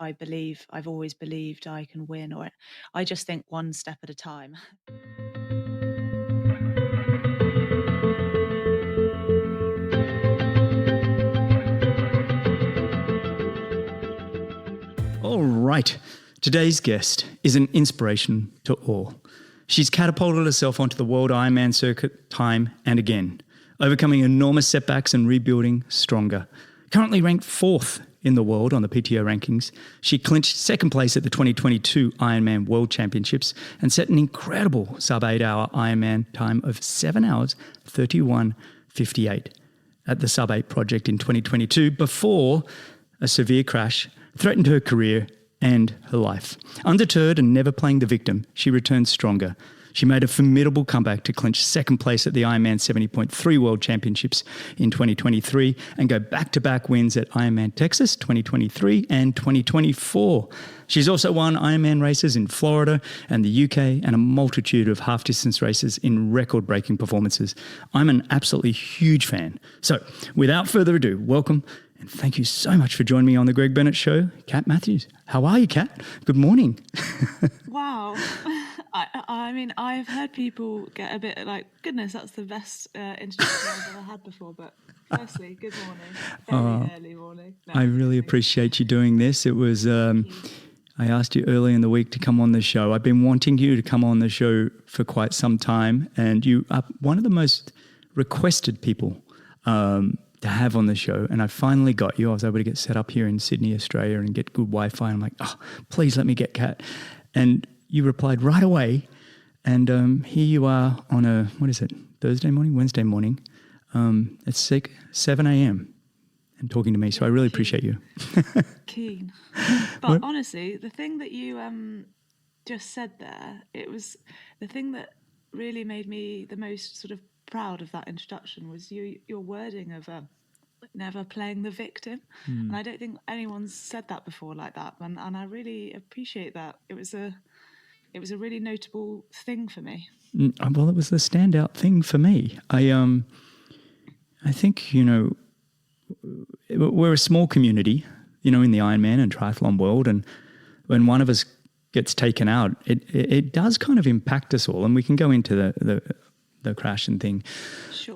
I've always believed I can win, or I just think one step at a time. All right. Today's guest is an inspiration to all. She's catapulted herself onto the world Ironman circuit time and again, overcoming enormous setbacks and rebuilding stronger. Currently ranked 4th in the world on the PTO rankings, she clinched 2nd place at the 2022 Ironman World Championships and set an incredible sub-8 hour Ironman time of 7 hours 31:58 at the sub-8 project in 2022 before a severe crash threatened her career and her life. Undeterred and never playing the victim, she returned stronger. She made a formidable comeback to clinch 2nd place at the Ironman 70.3 World Championships in 2023 and go back-to-back wins at Ironman Texas 2023 and 2024. She's also won Ironman races in Florida and the UK and a multitude of half-distance races in record-breaking performances. I'm an absolutely huge fan. So, without further ado, welcome and thank you so much for joining me on the Greg Bennett Show, Kat Matthews. How are you, Kat? Good morning. Wow. I mean, I've heard people get a bit like, goodness, that's the best introduction I've ever had before. But firstly, good morning. Very early morning. No, I really appreciate you doing this. It was, I asked you early in the week to come on the show. I've been wanting you to come on the show for quite some time, and you are one of the most requested people to have on the show, and I finally got you. I was able to get set up here in Sydney, Australia, and get good Wi-Fi. I'm like, oh, please let me get Kat. And you replied right away, and here you are on a, what is it, Wednesday morning. It's 7 a.m. and talking to me, so I really appreciate you. Keen. But honestly, the thing that you just said there, it was the thing that really made me the most sort of proud of that introduction was your wording of never playing the victim. And I don't think anyone's said that before like that, and I really appreciate that. It was a really notable thing for me. Well, it was the standout thing for me. I think, we're a small community, in the Ironman and triathlon world, and when one of us gets taken out, it does kind of impact us all, and we can go into the crash and thing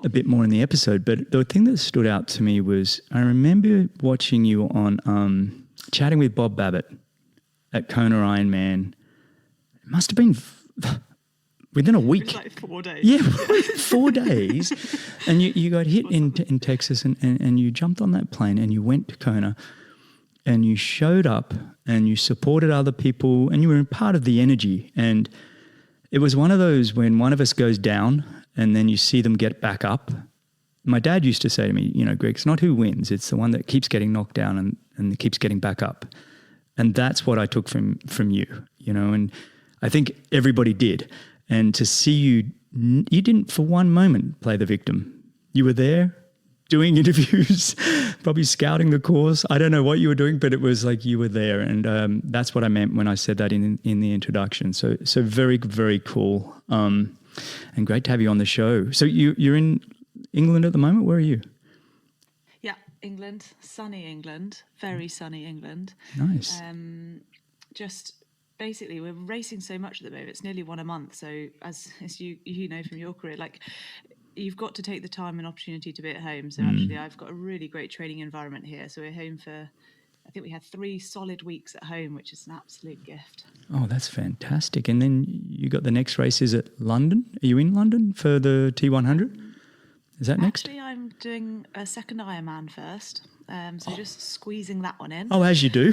a bit more in the episode. But the thing that stood out to me was I remember watching you on chatting with Bob Babbitt at Kona Ironman. It must have been within a week. It was like 4 days. Yeah, 4 days. And you got hit in Texas and you jumped on that plane and you went to Kona and you showed up and you supported other people and you were part of the energy. And it was one of those when one of us goes down and then you see them get back up. My dad used to say to me, Greg, it's not who wins, it's the one that keeps getting knocked down and keeps getting back up. And that's what I took from you, and I think everybody did. And to see you didn't for one moment play the victim. You were there doing interviews, probably scouting the course. I don't know what you were doing, but it was like you were there. And that's what I meant when I said that in the introduction. So very, very cool. And great to have you on the show. So you're in England at the moment. Where are you? Yeah, England, sunny England, very sunny England. Nice. Just basically, we're racing so much at the moment. It's nearly one a month. So as you know from your career, like you've got to take the time and opportunity to be at home. So actually, I've got a really great training environment here. So we're home for, I think we had 3 solid weeks at home, which is an absolute gift. Oh, that's fantastic. And then you got the next race is at London. Are you in London for the T100? Is that next? Actually, I'm doing a second Ironman first. So just squeezing that one in. Oh, as you do.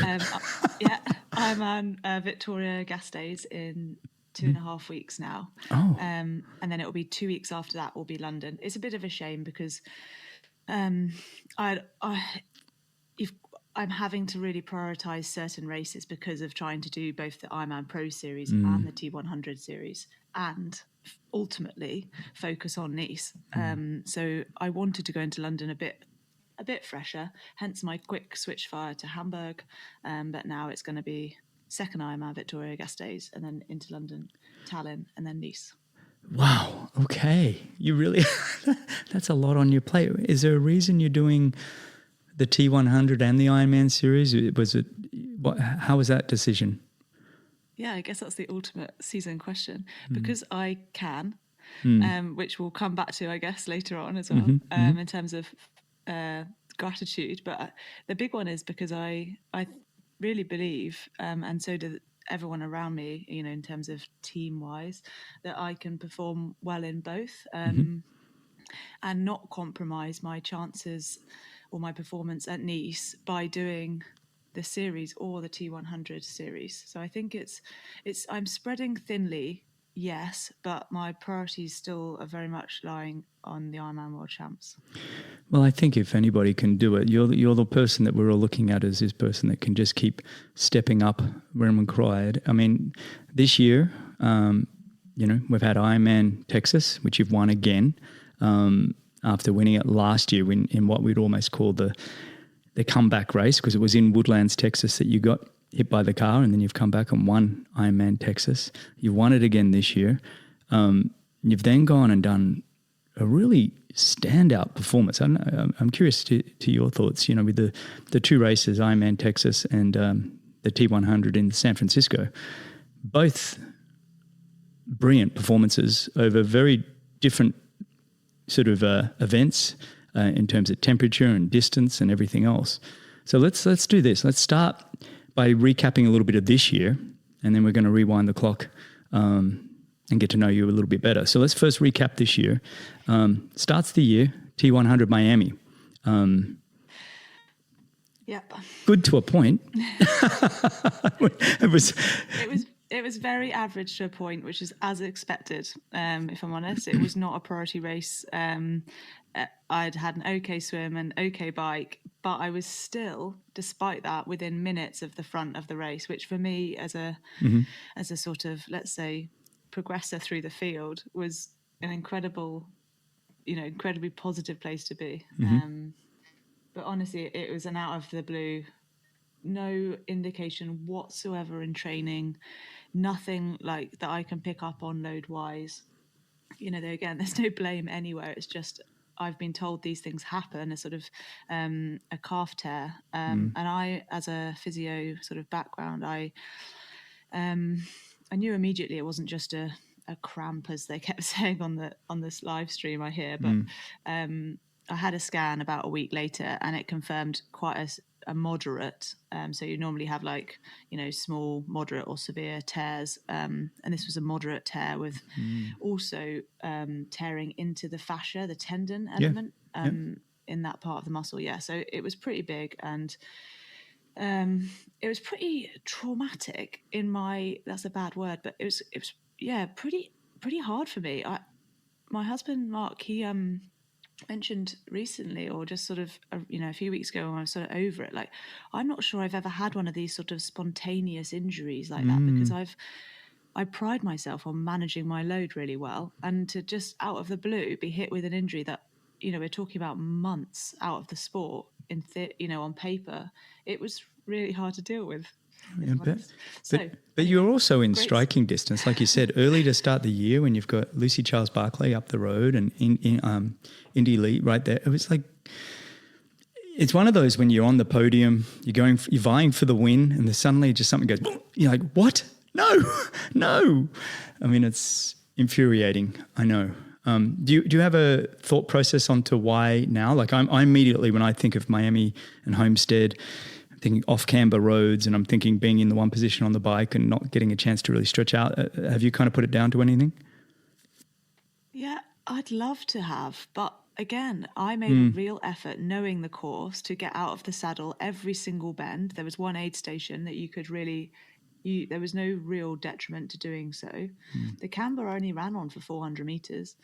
Yeah, Ironman Victoria Gas Days in 2.5 weeks now. Oh. And then it will be 2 weeks after that will be London. It's a bit of a shame because I'm having to really prioritise certain races because of trying to do both the Ironman Pro Series and the T100 Series, and ultimately focus on Nice. So I wanted to go into London a bit fresher, hence my quick switch fire to Hamburg. But now it's going to be second Ironman Victoria Gas Days, and then into London, Tallinn, and then Nice. Wow. Okay. You really, that's a lot on your plate. Is there a reason you're doing the T100 and the Ironman series? How was that decision? Yeah, I guess that's the ultimate season question. Because I can, which we'll come back to, I guess, later on as well, in terms of gratitude. But the big one is because I really believe, and so do everyone around me, in terms of team-wise, that I can perform well in both. And not compromise my chances or my performance at Nice by doing the series or the T100 series. So I think I'm spreading thinly, yes, but my priorities still are very much lying on the Ironman World Champs. Well, I think if anybody can do it, you're the person that we're all looking at as this person that can just keep stepping up when required. I mean, this year, we've had Ironman Texas, which you've won again. After winning it last year in what we'd almost call the comeback race, because it was in Woodlands, Texas, that you got hit by the car, and then you've come back and won Ironman Texas. You've won it again this year. You've then gone and done a really standout performance. I'm curious to your thoughts, with the two races, Ironman Texas and the T100 in San Francisco. Both brilliant performances over very different sort of events in terms of temperature and distance and everything else. So let's do this. Let's start by recapping a little bit of this year, and then we're going to rewind the clock and get to know you a little bit better. So let's first recap this year. Starts the year, T100 Miami. Yep. Good to a point. It was very average to a point, which is as expected, if I'm honest. It was not a priority race. I'd had an okay swim and okay bike, but I was still, despite that, within minutes of the front of the race, which for me as a sort of, let's say, progressor through the field was an incredibly positive place to be. But honestly, it was an out of the blue, no indication whatsoever in training, nothing like that I can pick up on load wise. Again, there's no blame anywhere. It's just I've been told these things happen, a sort of a calf tear. And I, as a physio sort of background, I knew immediately it wasn't just a cramp, as they kept saying on this live stream I hear, but I had a scan about a week later, and it confirmed quite a moderate. So you normally have small, moderate or severe tears. And this was a moderate tear with also tearing into the fascia, the tendon element in that part of the muscle. Yeah. So it was pretty big, and it was pretty traumatic that's a bad word, but it was pretty hard for me. My husband, Mark, he mentioned recently, or just sort of a few weeks ago when I was sort of over it, I'm not sure I've ever had one of these sort of spontaneous injuries like that, because I pride myself on managing my load really well, and to just out of the blue be hit with an injury that we're talking about months out of the sport on paper, it was really hard to deal with. But you're also in striking distance, like you said, early to start the year when you've got Lucy Charles Barclay up the road and Indy Elite right there. It was it's one of those when you're on the podium, you're vying for the win, and then suddenly just something goes, you're like, what? No. I mean, it's infuriating. I know. Do you have a thought process onto why now? I immediately, when I think of Miami and Homestead, thinking off-camber roads, and I'm thinking being in the one position on the bike and not getting a chance to really stretch out. Have you kind of put it down to anything? Yeah, I'd love to have. But again, I made a real effort knowing the course to get out of the saddle every single bend. There was one aid station that you could really... there was no real detriment to doing so. The camber only ran on for 400 meters.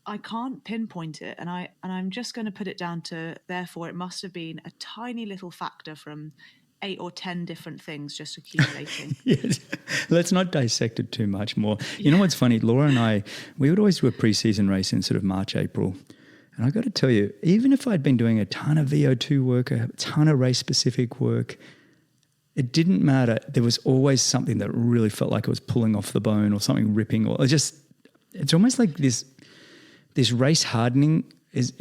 I can't pinpoint it, and I'm just going to put it down to, therefore, it must have been a tiny little factor from 8 or 10 different things just accumulating. Yes. Let's not dissect it too much more. You know what's funny? Laura and I, we would always do a pre-season race in sort of March, April. And I got to tell you, even if I'd been doing a ton of VO2 work, a ton of race-specific work, it didn't matter. There was always something that really felt like it was pulling off the bone, or something ripping, or it's almost like this race hardening is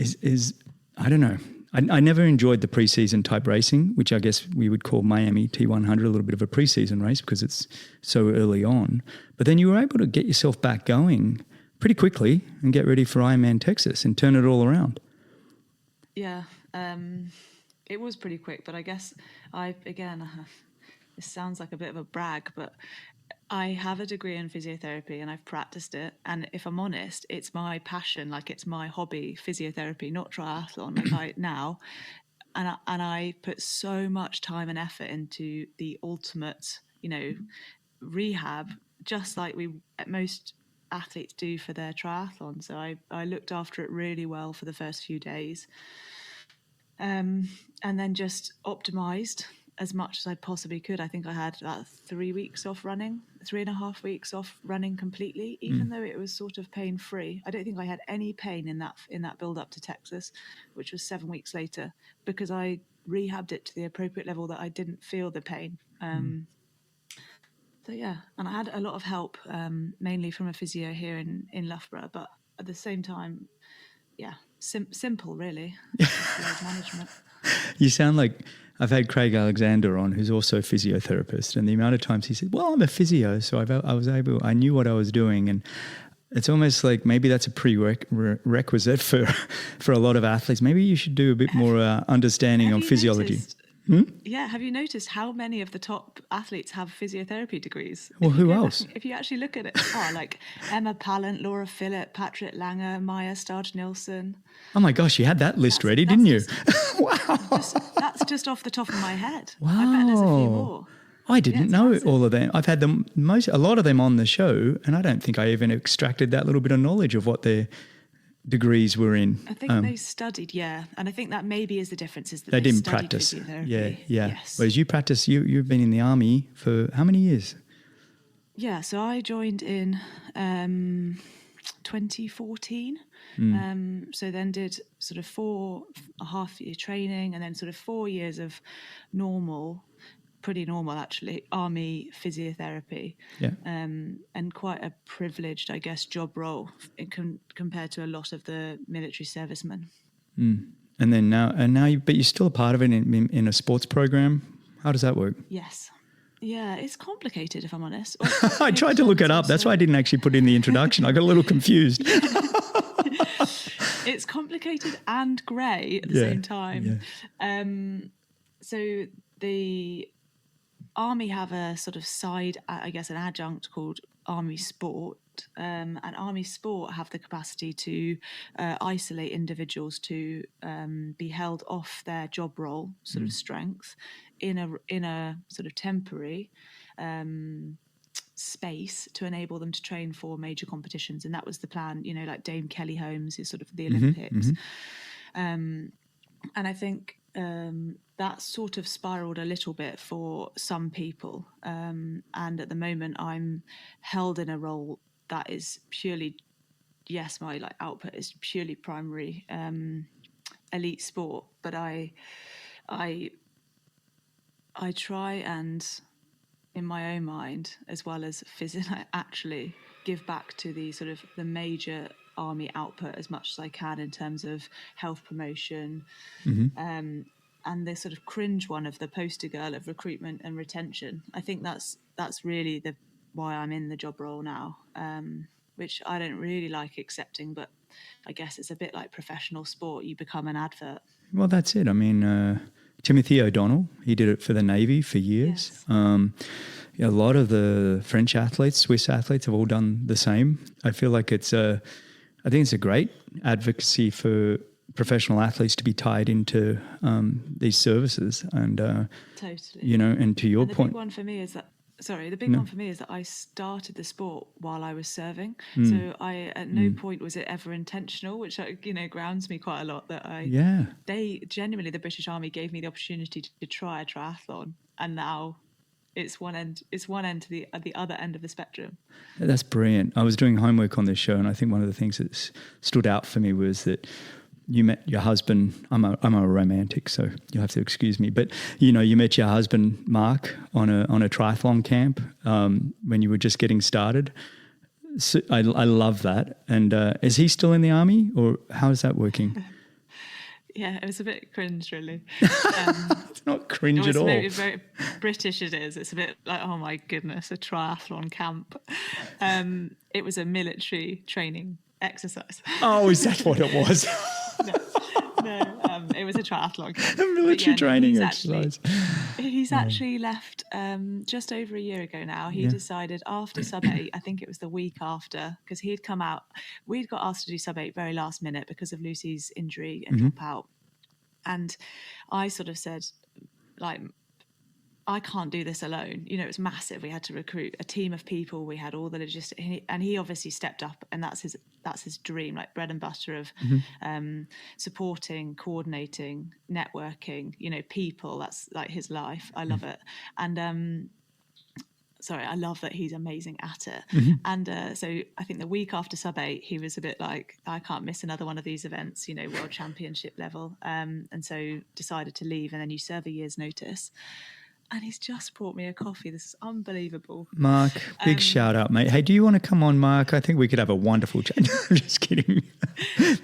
I don't know. I never enjoyed the preseason type racing, which I guess we would call Miami T100 a little bit of a preseason race because it's so early on. But then you were able to get yourself back going pretty quickly and get ready for Ironman Texas and turn it all around. Yeah, it was pretty quick, but I guess this sounds like a bit of a brag, but I have a degree in physiotherapy and I've practiced it. And if I'm honest, it's my passion, like it's my hobby, physiotherapy, not triathlon now. And I put so much time and effort into the ultimate, rehab, just like most athletes do for their triathlon. So I looked after it really well for the first few days. And then just optimized as much as I possibly could. I think I had about 3 weeks off running, 3.5 weeks off running completely, even though it was sort of pain-free. I don't think I had any pain in that build up to Texas, which was 7 weeks later, because I rehabbed it to the appropriate level that I didn't feel the pain. So yeah, and I had a lot of help, mainly from a physio here in Loughborough, but at the same time, yeah, simple really. Management. You sound like I've had Craig Alexander on, who's also a physiotherapist, and the amount of times he said, well, I'm a physio, so I knew what I was doing. And it's almost like maybe that's a prerequisite for a lot of athletes. Maybe you should do a bit more understanding on physiology. Yeah, have you noticed how many of the top athletes have physiotherapy degrees? Well, who else? If you actually look at it, like Emma Pallant, Laura Phillip, Patrick Langer, Maya Starge-Nielsen. Oh my gosh, you had that list ready, didn't you? Wow. That's just off the top of my head. Wow. I bet there's a few more. I didn't know all of them. I've had a lot of them on the show, and I don't think I even extracted that little bit of knowledge of what their degrees were in. I think they studied, yeah, and I think that maybe is the difference, is that they didn't practice. Yeah. Yes. Whereas you practice, you've been in the army for how many years? Yeah, so I joined in 2014. So then did sort of 4.5 year training, and then sort of 4 years of pretty normal actually, army physiotherapy. Yeah. And quite a privileged, I guess, job role compared to a lot of the military servicemen. And then now, but you're still a part of it in a sports program. How does that work? Yes. Yeah, it's complicated, if I'm honest. I tried to look it up. That's why I didn't actually put in the introduction. I got a little confused. It's complicated and grey at the same time. Yeah. So the Army have a sort of side, I guess, an adjunct called Army Sport. And Army Sport have the capacity to isolate individuals to be held off their job role sort of strength in a sort of temporary space to enable them to train for major competitions. And that was the plan, like Dame Kelly Holmes is sort of the Olympics. And I think that sort of spiraled a little bit for some people. And at the moment I'm held in a role that is purely, yes, my output is purely primary elite sport, but I try and, in my own mind, as well as physically, actually give back to the sort of the major army output as much as I can in terms of health promotion, and the sort of cringe one of the poster girl of recruitment and retention. I think that's really why I'm in the job role now, which I don't really like accepting, but I guess it's a bit like professional sport. You become an advert. Well, that's it. I mean, Timothy O'Donnell, he did it for the Navy for years. Yes. A lot of the French athletes, Swiss athletes have all done the same. I feel like I think it's a great advocacy for professional athletes to be tied into these services. And, totally. And to your point. The big one for me is that I started the sport while I was serving. So at no point was it ever intentional, which, grounds me quite a lot, that they genuinely, the British Army gave me the opportunity to try a triathlon, and now it's one end to the other end of the spectrum. That's brilliant. I was doing homework on this show, and I think one of the things that stood out for me was that you met your husband. I'm a romantic, so you'll have to excuse me. But you met your husband Mark on a triathlon camp when you were just getting started. So I love that. And is he still in the army, or how is that working? Yeah, it was a bit cringe, really. It's not cringe at all. Maybe very British it is. It's a bit like, oh my goodness, a triathlon camp. It was a military training exercise. Oh, is that what it was? No, it was a triathlon camp. A military training he's exercise. He's actually left just over a year ago now. He decided after sub 8, I think it was the week after, because he'd come out. We'd got asked to do sub 8 very last minute because of Lucy's injury and drop out. And I sort of said, like, I can't do this alone. You know, it was massive. We had to recruit a team of people. We had all the logistics, and he obviously stepped up, and that's his dream, like bread and butter of supporting, coordinating, networking. You know, people. That's like his life. I love it, and I love that he's amazing at it. And so I think the week after sub 8, he was a bit like, I can't miss another one of these events, you know, world championship level. And so decided to leave, and then you serve a year's notice. And he's just brought me a coffee. This is unbelievable. Mark, big shout out, mate. Hey, do you want to come on, Mark? I think we could have a wonderful chat. I'm just kidding.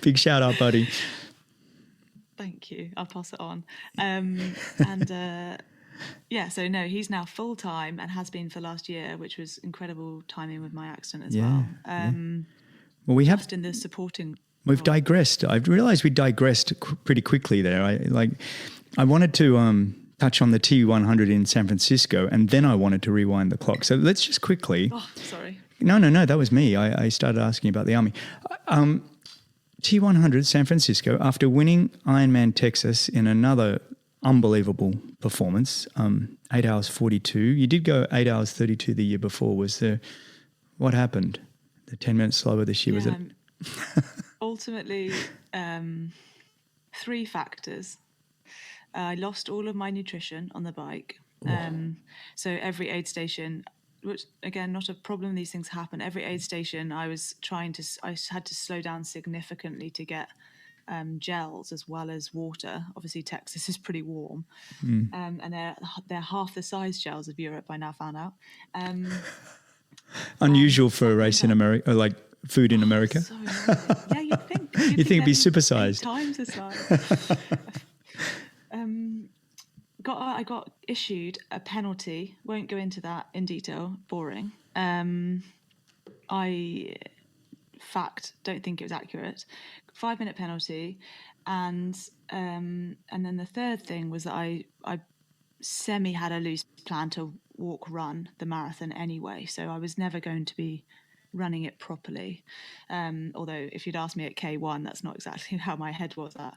Big shout out, buddy. Thank you. I'll pass it on. So no, he's now full time and has been for last year, which was incredible timing with my accident as well. Well, we have just in the supporting. We've digressed. I've realised we digressed pretty quickly there. I wanted to touch on the T100 in San Francisco, and then I wanted to rewind the clock. So let's just quickly. Oh, sorry. No, that was me. I started asking about the Army. T100 San Francisco, after winning Ironman Texas in another unbelievable performance, 8 hours 42. You did go 8 hours 32 the year before. What happened? The 10 minutes slower this year, was it? Ultimately, 3 factors. I lost all of my nutrition on the bike. So every aid station, which again, not a problem, these things happen. Every aid station I had to slow down significantly to get gels as well as water. Obviously Texas is pretty warm. And they're half the size gels of Europe, I now found out. Unusual for a race in America, or like food in America. So yeah, you'd think it'd be supersized. 8 times the size. I got issued a penalty. Won't go into that in detail. Boring. Don't think it was accurate. 5-minute penalty, and then the third thing was that I semi had a loose plan to run the marathon anyway, so I was never going to be running it properly. Although if you'd asked me at K1, that's not exactly how my head was at.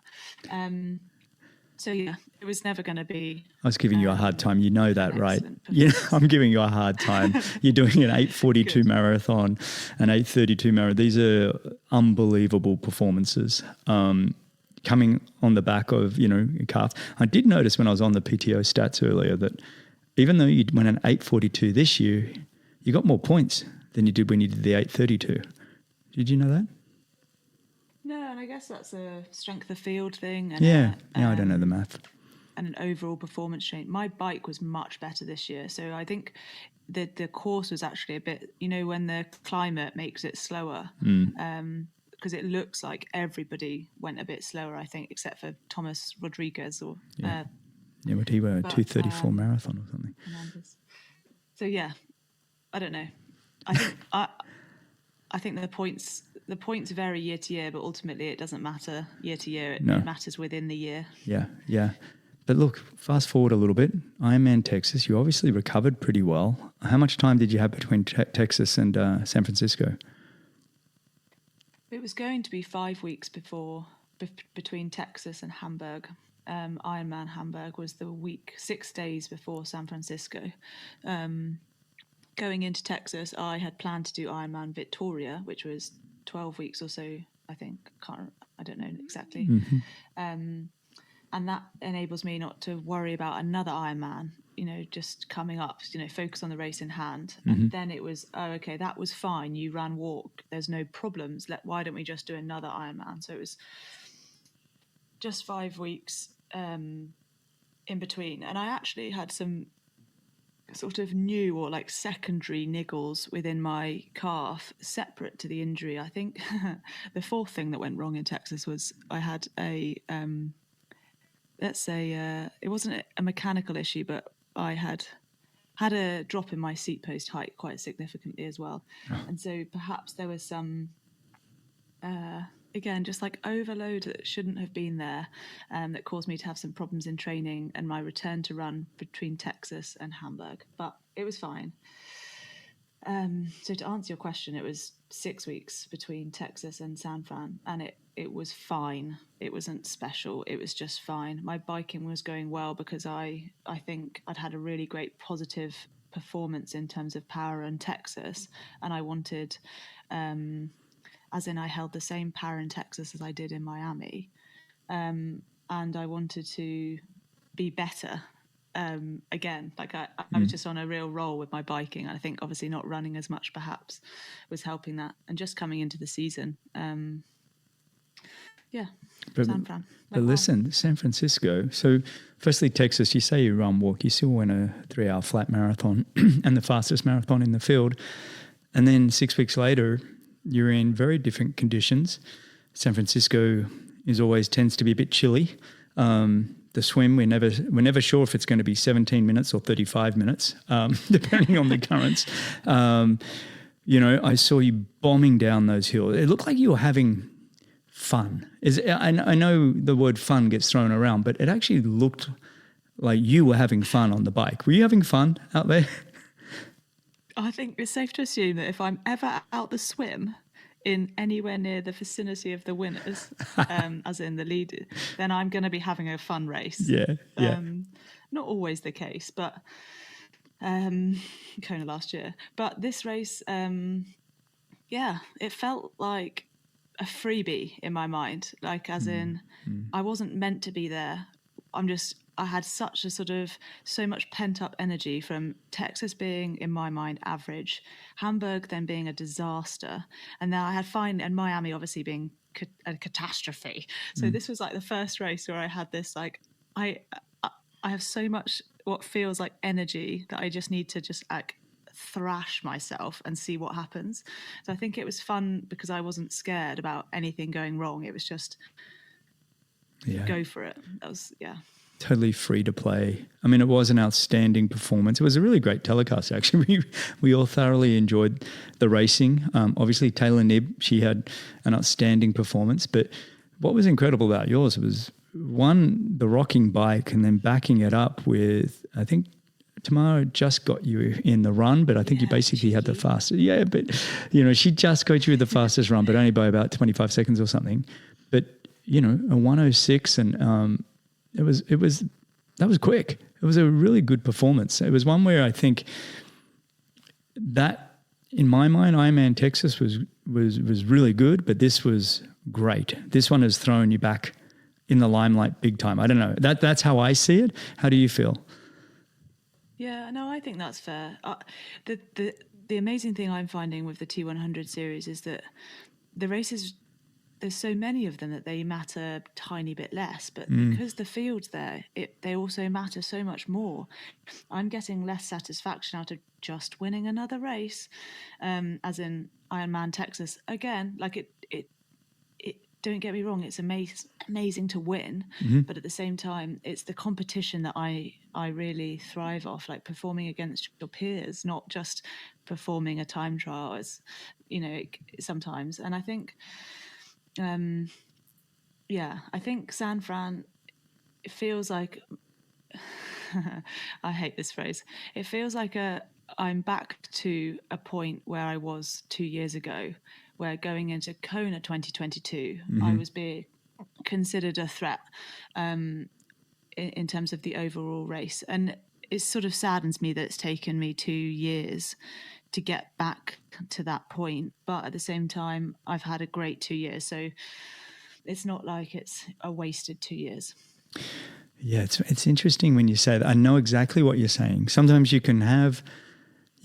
So yeah, it was never going to be. I was giving you a hard time. You know that, right? Yeah, I'm giving you a hard time. You're doing an 8:42 marathon, an 8:32 marathon. These are unbelievable performances. Coming on the back of, your calf. I did notice when I was on the PTO stats earlier that even though you went an 8:42 this year, you got more points than you did when you did the 8:32. Did you know that? No, and I guess that's a strength of field thing. And I don't know the math. And an overall performance change. My bike was much better this year, so I think the course was actually a bit, when the climate makes it slower, because it looks like everybody went a bit slower, I think, except for Thomas Rodriguez or. But he went a 2:34 marathon or something. So yeah, I don't know. I think the points vary year to year, but ultimately it doesn't matter year to year. It matters within the year. Yeah. But look, fast forward a little bit. Ironman Texas, you obviously recovered pretty well. How much time did you have between Texas and San Francisco? It was going to be 5 weeks between Texas and Hamburg. Ironman Hamburg was the week, 6 days before San Francisco. Going into Texas, I had planned to do Ironman Victoria, which was 12 weeks or so, I think. I don't know exactly. And that enables me not to worry about another Ironman, just coming up, focus on the race in hand. And then it was, okay, that was fine. You ran, walk, there's no problems. Why don't we just do another Ironman? So it was just 5 weeks in between. And I actually had some sort of new or like secondary niggles within my calf separate to the injury. I think the fourth thing that went wrong in Texas was I had a let's say, it wasn't a mechanical issue, but I had a drop in my seat post height quite significantly as well. And so perhaps there was some, again, just like overload that shouldn't have been there, that caused me to have some problems in training and my return to run between Texas and Hamburg. But it was fine. So to answer your question, it was 6 weeks between Texas and San Fran, and it was fine. It wasn't special. It was just fine. My biking was going well because I think I'd had a really great positive performance in terms of power in Texas, and I wanted, as in I held the same power in Texas as I did in Miami, and I wanted to be better. Again, like I was just on a real roll with my biking. I think obviously not running as much perhaps was helping that, and just coming into the season. San Fran. But listen, San Francisco. So firstly, Texas, you say you run, walk, you still win a 3-hour flat marathon and the fastest marathon in the field. And then 6 weeks later, you're in very different conditions. San Francisco tends to be a bit chilly. The swim, we're never sure if it's going to be 17 minutes or 35 minutes, depending on the currents. I saw you bombing down those hills. It looked like you were having fun. I know the word fun gets thrown around, but it actually looked like you were having fun on the bike. Were you having fun out there? I think it's safe to assume that if I'm ever out the swim in anywhere near the vicinity of the winners, as in the leader, then I'm going to be having a fun race. Yeah. Not always the case, but Kona last year. But this race, it felt like a freebie in my mind, like as in I wasn't meant to be there. I had such a so much pent up energy from Texas being, in my mind, average, Hamburg then being a disaster, and then I had and Miami obviously being a catastrophe. So this was like the first race where I had this, like, I have so much what feels like energy that I just need to just like thrash myself and see what happens. So I think it was fun because I wasn't scared about anything going wrong. It was just go for it. That was totally free to play. I mean, it was an outstanding performance. It was a really great telecast, actually. We all thoroughly enjoyed the racing. Obviously, Taylor Knibb, she had an outstanding performance. But what was incredible about yours was, one, the rocking bike, and then backing it up with, I think, Tamara just got you in the run, but I think you basically had the fastest. Yeah, but, she just got you with the fastest run, but only by about 25 seconds or something. But, a 1:06 and that was quick. It was a really good performance. It was one where I think that, in my mind, Ironman Texas was really good, but this was great. This one has thrown you back in the limelight big time. I don't know. That's how I see it. How do you feel? Yeah, no, I think that's fair. The amazing thing I'm finding with the T100 series is that the races, there's so many of them that they matter a tiny bit less, but because the field's there, they also matter so much more. I'm getting less satisfaction out of just winning another race, as in Ironman Texas. Again, like it don't get me wrong, it's amazing to win, but at the same time, it's the competition that I really thrive off, like performing against your peers, not just performing a time trial, as sometimes. And I think I think San Fran, it feels like I hate this phrase. It feels like I'm back to a point where I was 2 years ago, where going into Kona 2022, I was being considered a threat in terms of the overall race. And it sort of saddens me that it's taken me 2 years to get back to that point. But at the same time, I've had a great 2 years. So it's not like it's a wasted 2 years. Yeah, it's interesting when you say that. I know exactly what you're saying. Sometimes you can have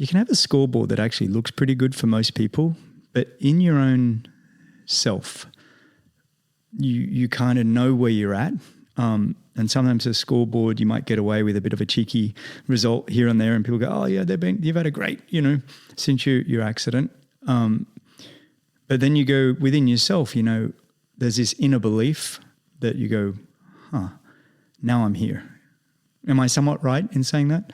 a scoreboard that actually looks pretty good for most people, but in your own self, you kind of know where you're at. And sometimes a scoreboard, you might get away with a bit of a cheeky result here and there, and people go, "Oh yeah, you've had a great, since your accident." But then you go within yourself, there's this inner belief that you go, now I'm here. Am I somewhat right in saying that?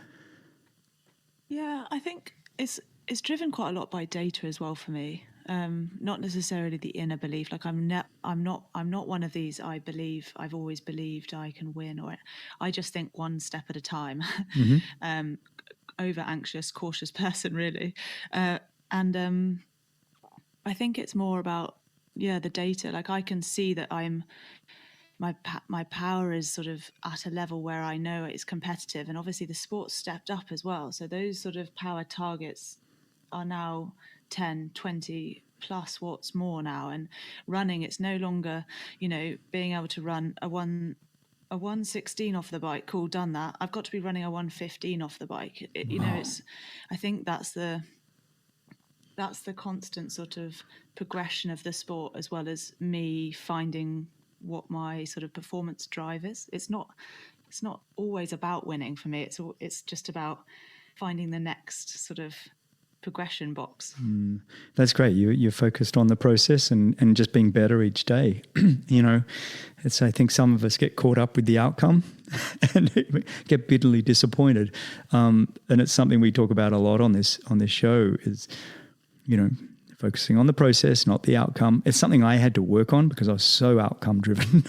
Yeah, I think it's driven quite a lot by data as well for me. Not necessarily the inner belief. Like I'm not one of these. I've always believed I can win, or I just think one step at a time. Over anxious, cautious person, really, and I think it's more about the data. Like I can see that my power is sort of at a level where I know it's competitive, and obviously the sport's stepped up as well. So those sort of power targets are now 10, 20 plus watts more now. And running, it's no longer, being able to run a 116 off the bike. Cool, done that. I've got to be running a 115 off the bike. I think that's the constant sort of progression of the sport, as well as me finding what my sort of performance drive is. It's not always about winning for me. It's just about finding the next sort of progression box. That's great. You're focused on the process and just being better each day. I think some of us get caught up with the outcome and get bitterly disappointed. And it's something we talk about a lot on this show is, focusing on the process, not the outcome. It's something I had to work on because I was so outcome driven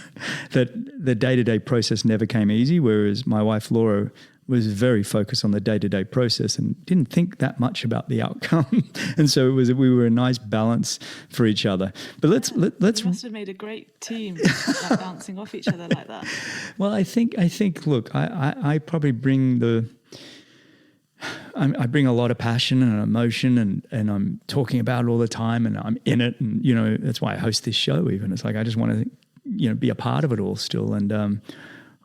that the day-to-day process never came easy, whereas my wife Laura was very focused on the day-to-day process and didn't think that much about the outcome. And so we were a nice balance for each other. But let's You must have made a great team, like bouncing off each other like that. Well, I think look, I probably bring I bring a lot of passion and emotion, and I'm talking about it all the time, and I'm in it, and that's why I host this show. Even it's like I just want to be a part of it all still. And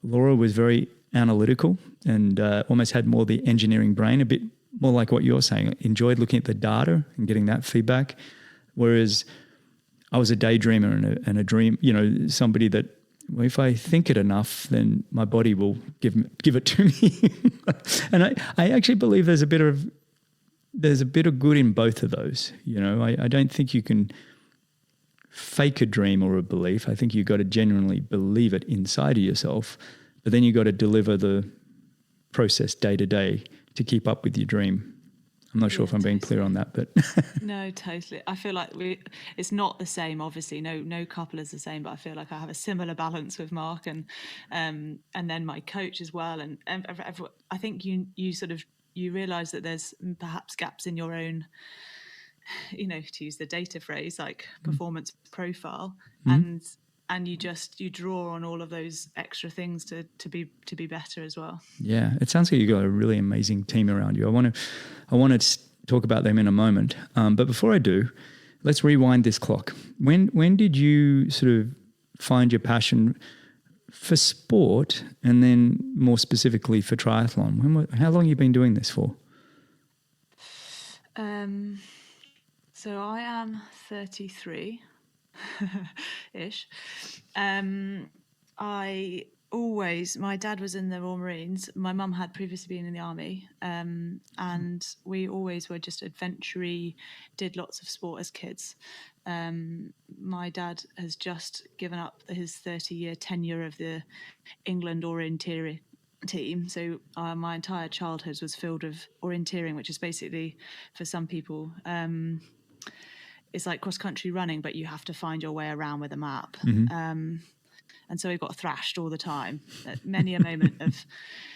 Laura was very analytical and almost had more the engineering brain, a bit more like what you're saying. Enjoyed looking at the data and getting that feedback, whereas I was a daydreamer and a dream. Somebody that, well, if I think it enough, then my body will give it to me. And I actually believe there's a bit of good in both of those. I don't think you can fake a dream or a belief. I think you've got to genuinely believe it inside of yourself, but then you've got to deliver the process day to day to keep up with your dream. I'm not sure if I'm being clear on that, but no, totally. I feel like it's not the same. Obviously, no couple is the same, but I feel like I have a similar balance with Mark and then my coach as well. And I think you sort of realise that there's perhaps gaps in your own, to use the data phrase, like performance profile, and you draw on all of those extra things to be better as well. Yeah, it sounds like you've got a really amazing team around you. I want to talk about them in a moment, but before I do, let's rewind this clock. When did you sort of find your passion for sport, and then more specifically for triathlon? How long have you been doing this for? So I am 33 ish. My dad was in the Royal Marines. My mum had previously been in the army, and we always were just adventure-y, did lots of sport as kids. My dad has just given up his 30-year tenure of the England orienteering team, so my entire childhood was filled with orienteering, which is basically, for some people, it's like cross-country running, but you have to find your way around with a map. And so we got thrashed all the time. Many a moment of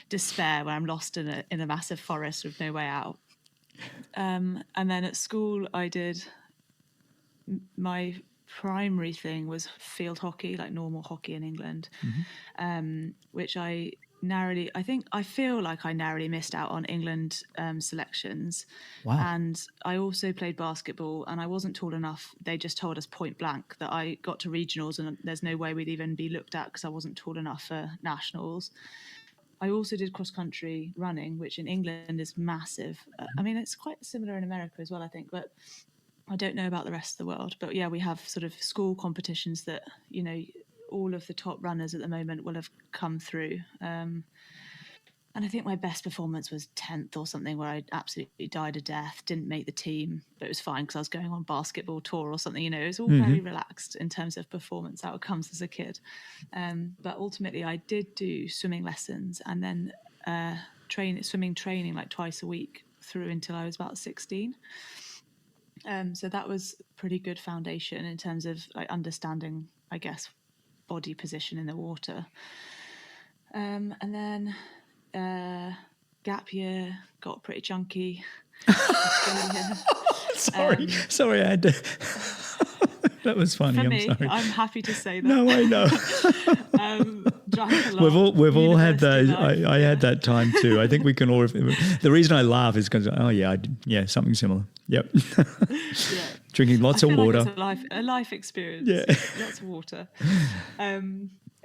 despair where I'm lost in a massive forest with no way out. And then at school, I did my primary thing was field hockey, like normal hockey in England, which I feel like I narrowly missed out on England selections. Wow. And I also played basketball, and I wasn't tall enough. They just told us point blank that I got to regionals and there's no way we'd even be looked at because I wasn't tall enough for nationals. I also did cross-country running, which in England is massive. I mean, it's quite similar in America as well, I think, but I don't know about the rest of the world. But yeah, we have sort of school competitions that, all of the top runners at the moment will have come through. And I think my best performance was 10th or something, where I absolutely died a death, didn't make the team, but it was fine because I was going on basketball tour or something. It was all very relaxed in terms of performance outcomes as a kid. But ultimately, I did do swimming lessons and then swimming training like twice a week through until I was about 16. So that was pretty good foundation in terms of like understanding, I guess, body position in the water. And then gap year, got pretty chunky. Sorry, I had to. That was funny. For I'm me, sorry. I'm happy to say that. No, I know. Drank a lot. We've all had those. University life, I had that time too. I think we can all. The reason I laugh is because I did, something similar. Yep. Yeah. Drinking lots of water. Like it's a life experience. Yeah. Lots of water.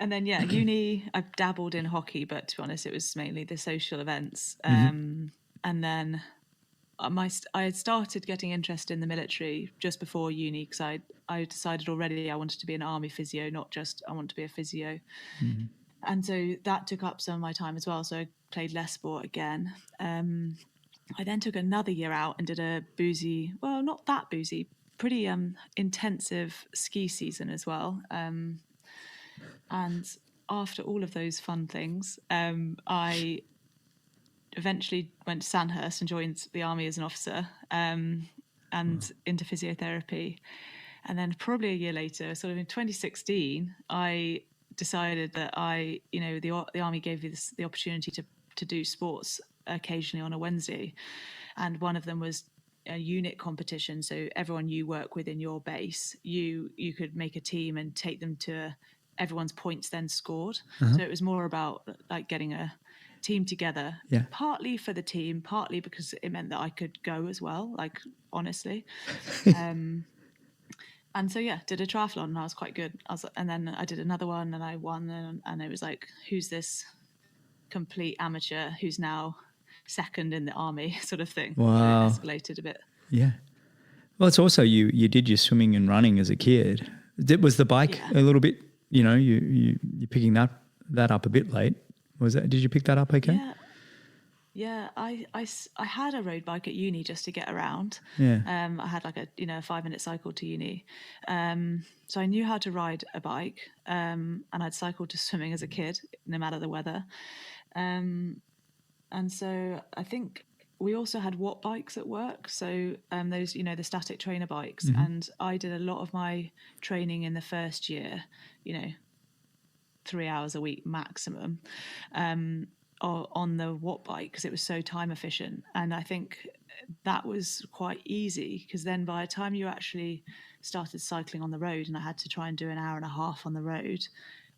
And then uni, I dabbled in hockey, but to be honest, it was mainly the social events. And then I had started getting interested in the military just before uni because I decided already I wanted to be an army physio, not just I want to be a physio. And so that took up some of my time as well. So I played less sport again. I then took another year out and did a boozy, well, not that boozy, pretty intensive ski season as well. And after all of those fun things, I eventually went to Sandhurst and joined the army as an officer and into physiotherapy. And then probably a year later, sort of in 2016, I decided that the army gave you the opportunity to do sports occasionally on a Wednesday. And one of them was a unit competition. So everyone you work with in your base, you could make a team and take them to everyone's points then scored. So it was more about like getting a team together, partly for the team, partly because it meant that I could go as well, like honestly. And so did a triathlon and I was quite good. And then I did another one and I won, and it was like, who's this complete amateur who's now second in the army sort of thing. Wow. It escalated a bit. Yeah. Well, it's also you did your swimming and running as a kid. Was the bike a little bit, you're picking that up a bit late? Was that? Did you pick that up okay? Yeah. I had a road bike at uni just to get around. Yeah. I had like a 5-minute cycle to uni. So I knew how to ride a bike. And I'd cycled to swimming as a kid, no matter the weather. And so I think we also had watt bikes at work. So those, the static trainer bikes. And I did a lot of my training in the first year, 3 hours a week maximum, on the watt bike because it was so time efficient. And I think that was quite easy because then by the time you actually started cycling on the road and I had to try and do an hour and a half on the road,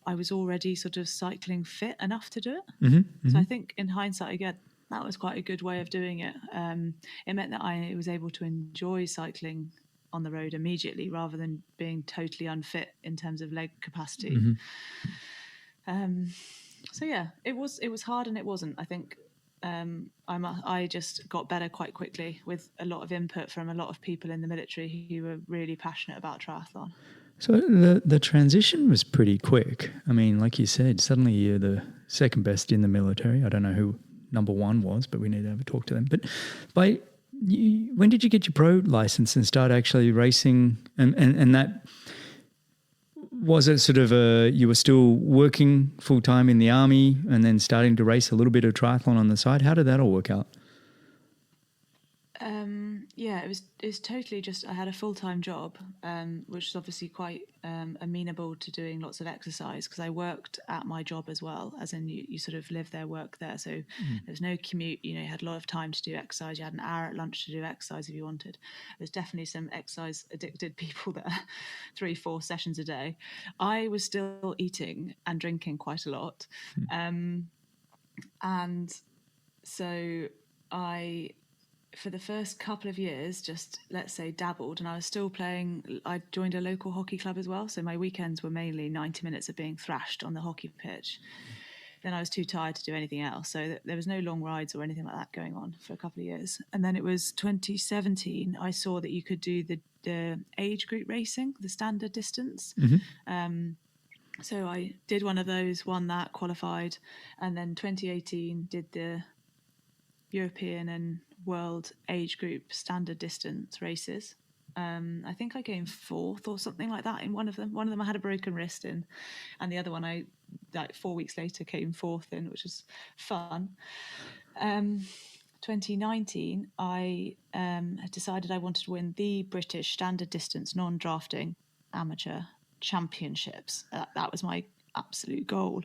I was already sort of cycling fit enough to do it. So I think in hindsight, again, that was quite a good way of doing it. It meant that I was able to enjoy cycling on the road immediately rather than being totally unfit in terms of leg capacity. So it was hard and it wasn't. I think I just got better quite quickly with a lot of input from a lot of people in the military who were really passionate about triathlon. So the transition was pretty quick. I mean, like you said, suddenly you're the second best in the military. I don't know who number one was, but we need to have a talk to them. But when did you get your pro license and start actually racing? And that, was it sort of you were still working full time in the army and then starting to race a little bit of triathlon on the side? How did that all work out? It was totally just, I had a full-time job, which is obviously quite amenable to doing lots of exercise because I worked at my job as well, as in you sort of live there, work there. So there was no commute, you had a lot of time to do exercise. You had an hour at lunch to do exercise if you wanted. There's definitely some exercise addicted people there, 3-4 sessions a day. I was still eating and drinking quite a lot. And so I, for the first couple of years, just let's say dabbled, and I was still playing. I joined a local hockey club as well, so my weekends were mainly 90 minutes of being thrashed on the hockey pitch. Then I was too tired to do anything else, so there was no long rides or anything like that going on for a couple of years. And then it was 2017, I saw that you could do the age group racing, the standard distance. So I did one of those, won that, qualified, and then 2018 did the European and World age group standard distance races. I think I came fourth or something like that in one of them. One of them I had a broken wrist in, and the other one I, like 4 weeks later, came fourth in, which was fun. 2019, I decided I wanted to win the British standard distance non-drafting amateur championships. That was my absolute goal.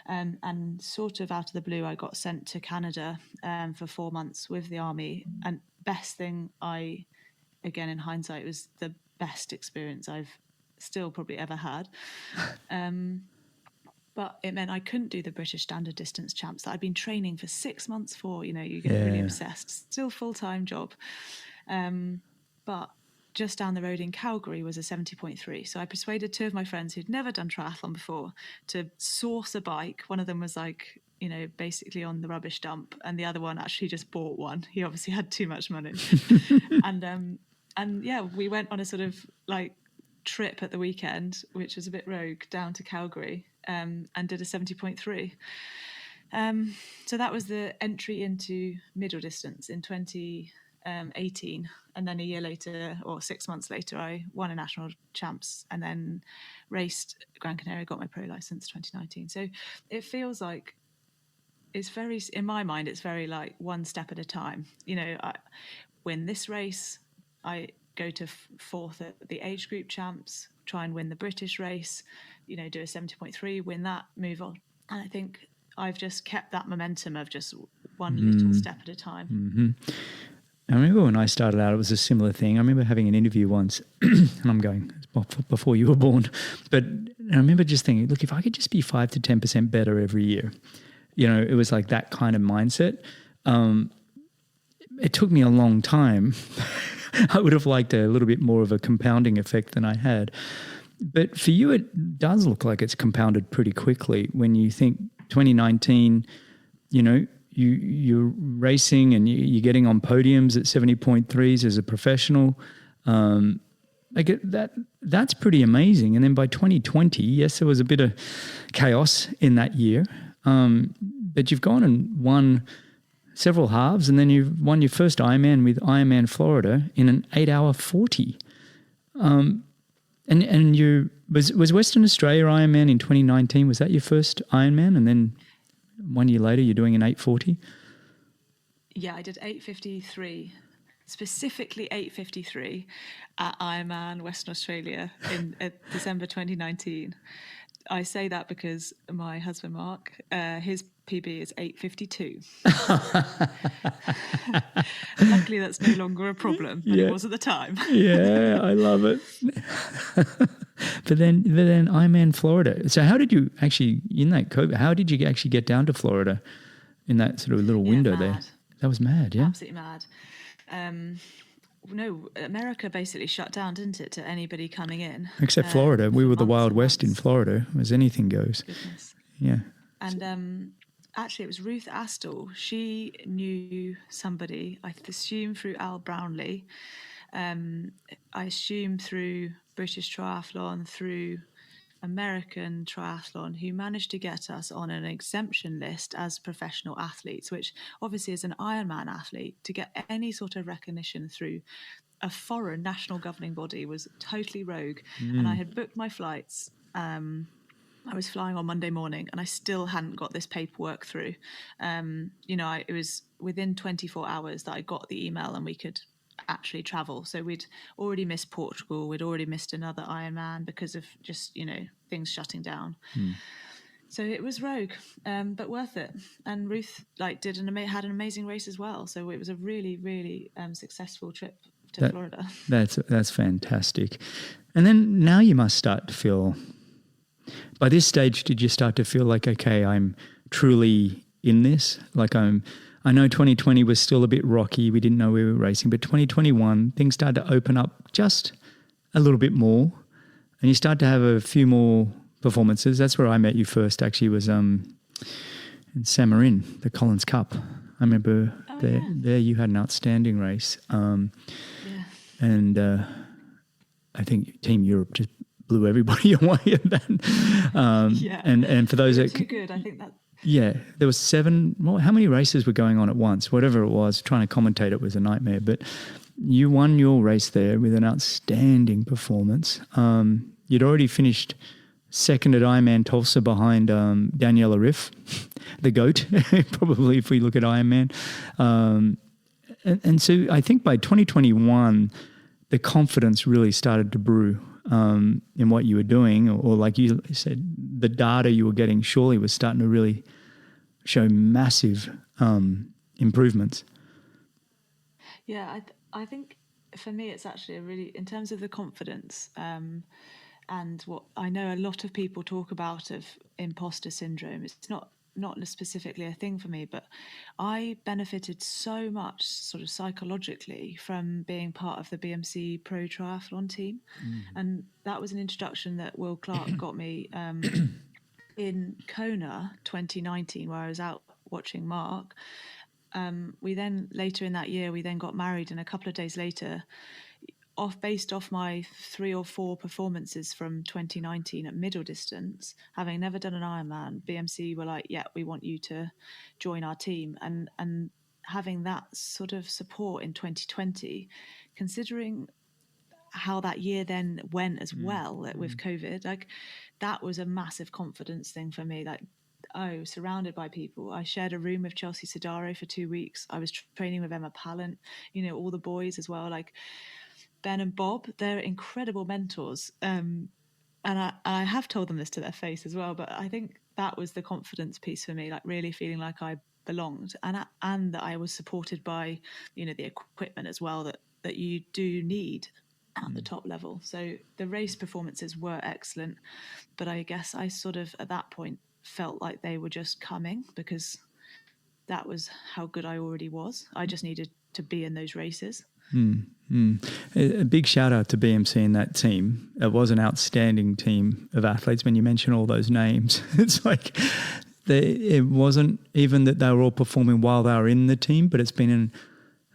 And sort of out of the blue, I got sent to Canada for 4 months with the army. And best thing again, in hindsight, it was the best experience I've still probably ever had. But it meant I couldn't do the British standard distance champs that I'd been training for 6 months for. You get really obsessed. Still full-time job. But just down the road in Calgary was a 70.3. So I persuaded 2 of my friends who'd never done triathlon before to source a bike. One of them was like, basically on the rubbish dump, and the other one actually just bought one. He obviously had too much money. And yeah, we went on a sort of like trip at the weekend, which was a bit rogue, down to Calgary, and did a 70.3. So that was the entry into middle distance in 2018. And then a year later, or 6 months later, I won a national champs and then raced Gran Canaria, got my pro license 2019. So it feels like it's very, in my mind, it's very like one step at a time. I win this race, I go to fourth at the age group champs, try and win the British race, do a 70.3, win that, move on. And I think I've just kept that momentum of just one little step at a time. Mm-hmm. I remember when I started out, it was a similar thing. I remember having an interview once, and I'm going, before you were born, but I remember just thinking, look, if I could just be 5 to 10% better every year, it was like that kind of mindset. It took me a long time. I would have liked a little bit more of a compounding effect than I had. But for you, it does look like it's compounded pretty quickly when you think 2019, you're racing and you're getting on podiums at 70.3s as a professional. That's pretty amazing. And then by 2020, yes, there was a bit of chaos in that year, but you've gone and won several halves, and then you've won your first Ironman with Ironman Florida in an 8-hour 40. And was Western Australia Ironman in 2019, was that your first Ironman? And then 1 year later, you're doing an 840? Yeah, I did 853, specifically 853 at Ironman Western Australia in December 2019. I say that because my husband, Mark, his PB is 8:52. Luckily, that's no longer a problem, but it was at the time. Yeah, I love it. But then Ironman Florida. So how did you actually, in that COVID, how did you actually get down to Florida in that sort of little window there? That was mad, yeah? Absolutely mad. No, America basically shut down, didn't it, to anybody coming in? Except Florida. We were the Wild West in Florida, as anything goes. Goodness. Yeah. And actually, it was Ruth Astle. She knew somebody, I assume through Al Brownlee. I assume through British Triathlon, through American Triathlon, who managed to get us on an exemption list as professional athletes, which obviously as an Ironman athlete, to get any sort of recognition through a foreign national governing body was totally rogue. And I had booked my flights. I was flying on Monday morning and I still hadn't got this paperwork through. It was within 24 hours that I got the email and we could actually travel. So we'd already missed Portugal. We'd already missed another Ironman because of just, things shutting down. So it was rogue, but worth it. And Ruth had an amazing race as well. So it was a really, really successful trip to Florida. That's fantastic. And then now you must start to feel, by this stage, did you start to feel like, okay, I'm truly in this? I know 2020 was still a bit rocky. We didn't know we were racing, but 2021, things started to open up just a little bit more, and you start to have a few more performances. That's where I met you first, actually, was in San Marin, the Collins Cup. I remember there you had an outstanding race. And I think Team Europe just blew everybody away at that. Yeah. And for those They were that too good. I think that. yeah, there was 7. Well, how many races were going on at once? Whatever it was, trying to commentate it was a nightmare. But you won your race there with an outstanding performance. You'd already finished second at Ironman Tulsa behind Daniela Riff, the GOAT, probably if we look at Ironman. And so I think by 2021, the confidence really started to brew in what you were doing, or like you said, the data you were getting surely was starting to really show massive improvements. Yeah, I think for me it's actually a really, in terms of the confidence, and what I know a lot of people talk about of imposter syndrome. It's not specifically a thing for me, but I benefited so much sort of psychologically from being part of the BMC Pro Triathlon team. And that was an introduction that Will Clark got me in Kona 2019, where I was out watching Mark. We then later in that year, we then got married, and a couple of days later, based off my 3 or 4 performances from 2019 at middle distance, having never done an Ironman, BMC were like, yeah, we want you to join our team. And having that sort of support in 2020, considering how that year then went as well with COVID, like that was a massive confidence thing for me. Like, oh, surrounded by people. I shared a room with Chelsea Sodaro for 2 weeks. I was training with Emma Pallant, all the boys as well. Like, Ben and Bob, they're incredible mentors. And I have told them this to their face as well, but I think that was the confidence piece for me, like really feeling like I belonged, and that I was supported by, the equipment as well that you do need at the top level. So the race performances were excellent, but I guess I sort of at that point felt like they were just coming because that was how good I already was. I just needed to be in those races. A big shout out to BMC and that team. It was an outstanding team of athletes. When you mention all those names, it's like it wasn't even that they were all performing while they were in the team, but it's been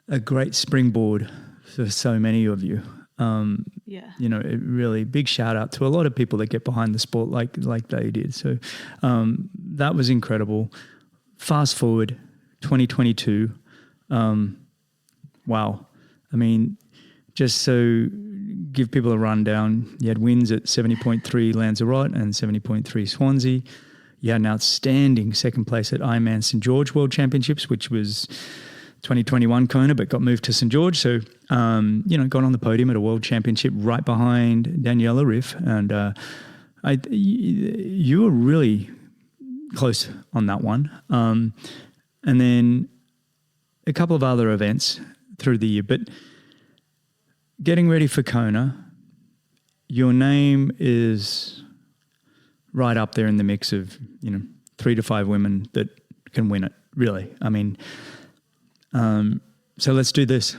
a great springboard for so many of you. It really big shout out to a lot of people that get behind the sport like they did. So that was incredible. Fast forward 2022. Wow. I mean, just so give people a rundown, you had wins at 70.3 Lanzarote and 70.3 Swansea. You had an outstanding second place at Ironman St. George World Championships, which was 2021 Kona, but got moved to St. George. So, got on the podium at a World Championship right behind Daniela Riff. And you were really close on that one. And then a couple of other events through the year, but getting ready for Kona, your name is right up there in the mix of 3 to 5 women that can win it. Really, I mean, so let's do this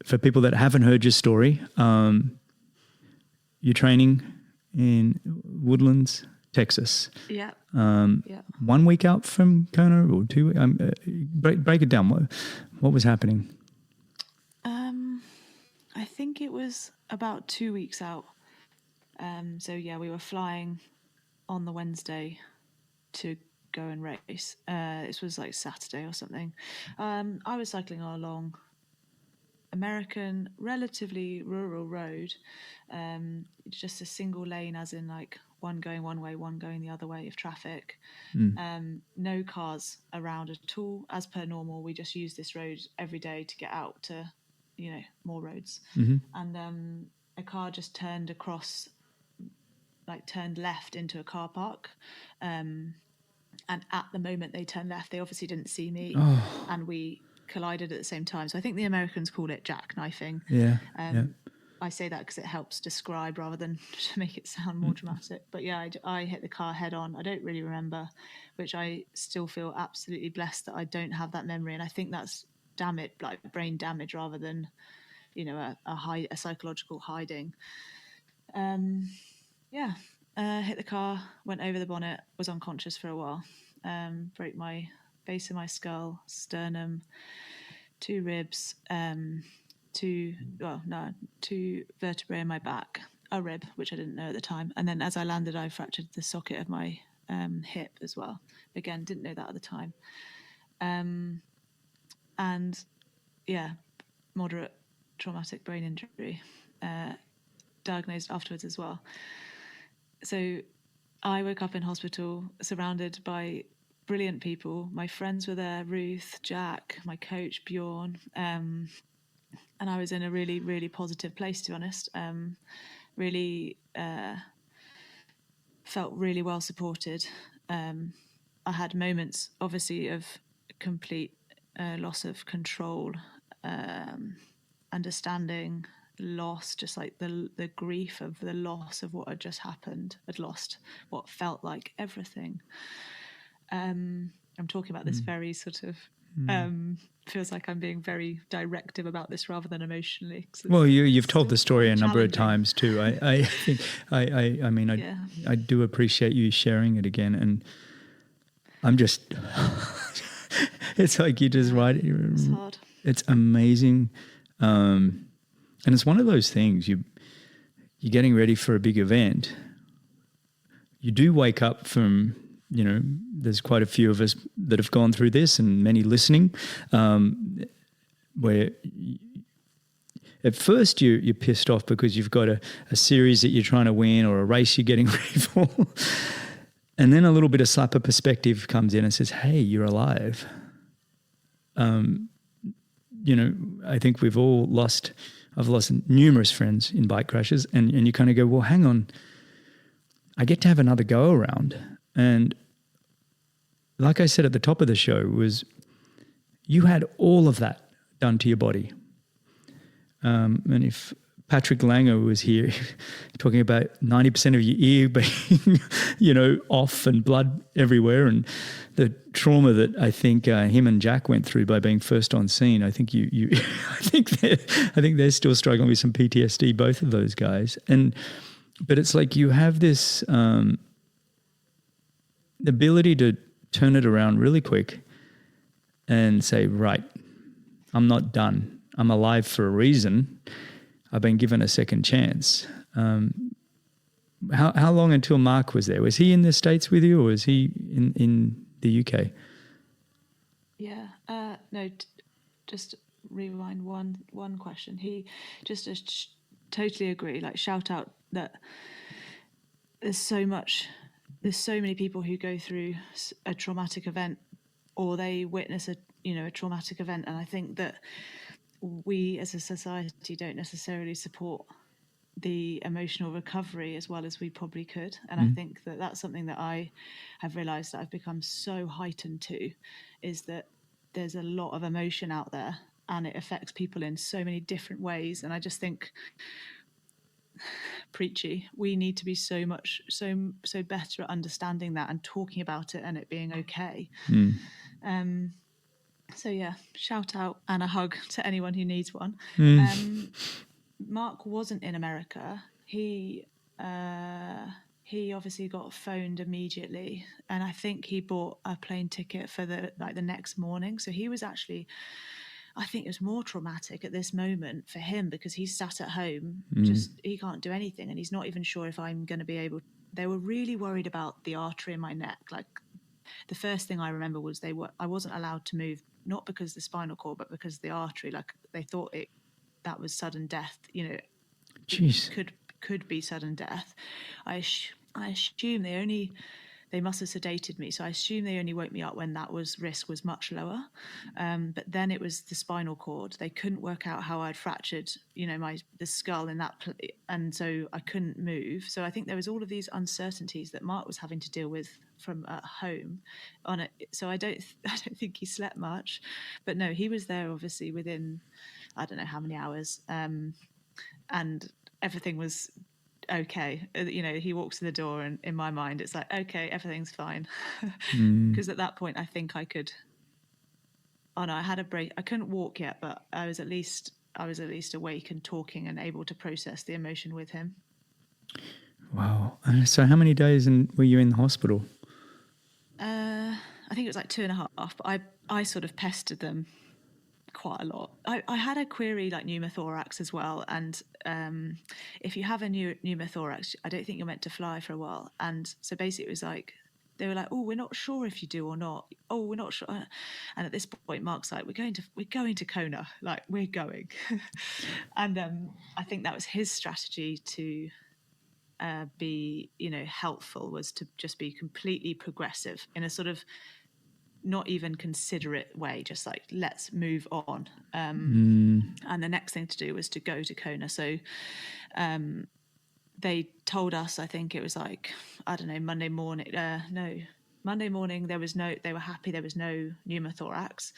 for people that haven't heard your story. You're training in Woodlands, Texas. Yeah. 1 week out from Kona or 2 weeks. Break it down. What was happening? I think it was about 2 weeks out. We were flying on the Wednesday to go and race. This was like Saturday or something. I was cycling along American, relatively rural road, just a single lane, as in like one going one way, one going the other way of traffic. No cars around at all. As per normal, we just use this road every day to get out to more roads. And a car just turned left into a car park, and at the moment they turned left, they obviously didn't see me, and we collided at the same time. So I think the Americans call it jackknifing. I say that because it helps describe rather than to make it sound more dramatic. But yeah, I hit the car head on. I don't really remember, which I still feel absolutely blessed that I don't have that memory. And I think that's damage, like brain damage, rather than a psychological hiding. Hit the car, went over the bonnet, was unconscious for a while. Broke my base of my skull, sternum, 2 ribs, 2 vertebrae in my back. a rib, which I didn't know at the time. And then as I landed, I fractured the socket of my hip as well. Again, didn't know that at the time. And yeah, moderate traumatic brain injury, diagnosed afterwards as well. So I woke up in hospital surrounded by brilliant people. My friends were there, Ruth, Jack, my coach, Bjorn. And I was in a really, really positive place, to be honest. Really felt really well supported. I had moments, obviously, of complete loss of control, understanding, loss, just like the grief of the loss of what had just happened. I'd lost what felt like everything. I'm talking about this very sort of feels like I'm being very directive about this rather than emotionally. Well, you've told the story a number of times too. I think I do appreciate you sharing it again, and I'm just it's like you just write it. It's hard. It's amazing, and it's one of those things. You're getting ready for a big event. You do wake up from, there's quite a few of us that have gone through this, and many listening, where at first you're pissed off because you've got a series that you're trying to win or a race you're getting ready for. And then a little bit of slap of perspective comes in and says, hey, you're alive. I think I've lost numerous friends in bike crashes, and you kind of go, well, hang on, I get to have another go around. And like I said at the top of the show, was you had all of that done to your body. And if Patrick Langer was here talking about 90% of your ear being, off and blood everywhere, and the trauma that I think him and Jack went through by being first on scene, I think I think they're still struggling with some PTSD, both of those guys. But it's like you have this ability to turn it around really quick and say, right, I'm not done. I'm alive for a reason. I've been given a second chance. How long until Mark was there? Was he in the States with you, or was he in the UK? Yeah. No, just rewind one question. He just totally agree. Like, shout out that there's so many people who go through a traumatic event, or they witness a traumatic event, and I think that we as a society don't necessarily support the emotional recovery as well as we probably could. And I think that that's something that I have realized that I've become so heightened to, is that there's a lot of emotion out there and it affects people in so many different ways. And I just think, preachy, we need to be so better at understanding that and talking about it and it being okay. So yeah, shout out and a hug to anyone who needs one. Mark wasn't in America. He obviously got phoned immediately, and I think he bought a plane ticket for the next morning. So he was actually, I think it was more traumatic at this moment for him, because he's sat at home, he can't do anything, and he's not even sure if I'm going to be able. They were really worried about the artery in my neck. Like, the first thing I remember was I wasn't allowed to move, not because of the spinal cord, but because of the artery. Like, they thought that was sudden death. Jeez. Could be sudden death. I assume they must have sedated me, so I assume they only woke me up when that risk was much lower. But then it was the spinal cord. They couldn't work out how I'd fractured, the skull in that, and so I couldn't move. So I think there was all of these uncertainties that Mark was having to deal with from at home on it. So I don't think he slept much, but no, he was there obviously within I don't know how many hours, and everything was okay. He walks to the door, and in my mind it's like, okay, everything's fine. Because at that point I think I could. Oh no, I had a break. I couldn't walk yet, but I was at least awake and talking and able to process the emotion with him. Wow. So how many days were you in the hospital? I think it was like 2.5, but I sort of pestered them quite a lot. I had a query like pneumothorax as well, and if you have a pneumothorax, I don't think you're meant to fly for a while. And so basically, it was like they were like, "Oh, we're not sure if you do or not. Oh, we're not sure." And at this point, Mark's like, "We're going to Kona. Like, we're going." And I think that was his strategy to be, helpful, was to just be completely progressive in a sort of not even considerate way, just like, let's move on. And the next thing to do was to go to Kona. So they told us, I think it was like, I don't know, Monday morning, they were happy there was no pneumothorax.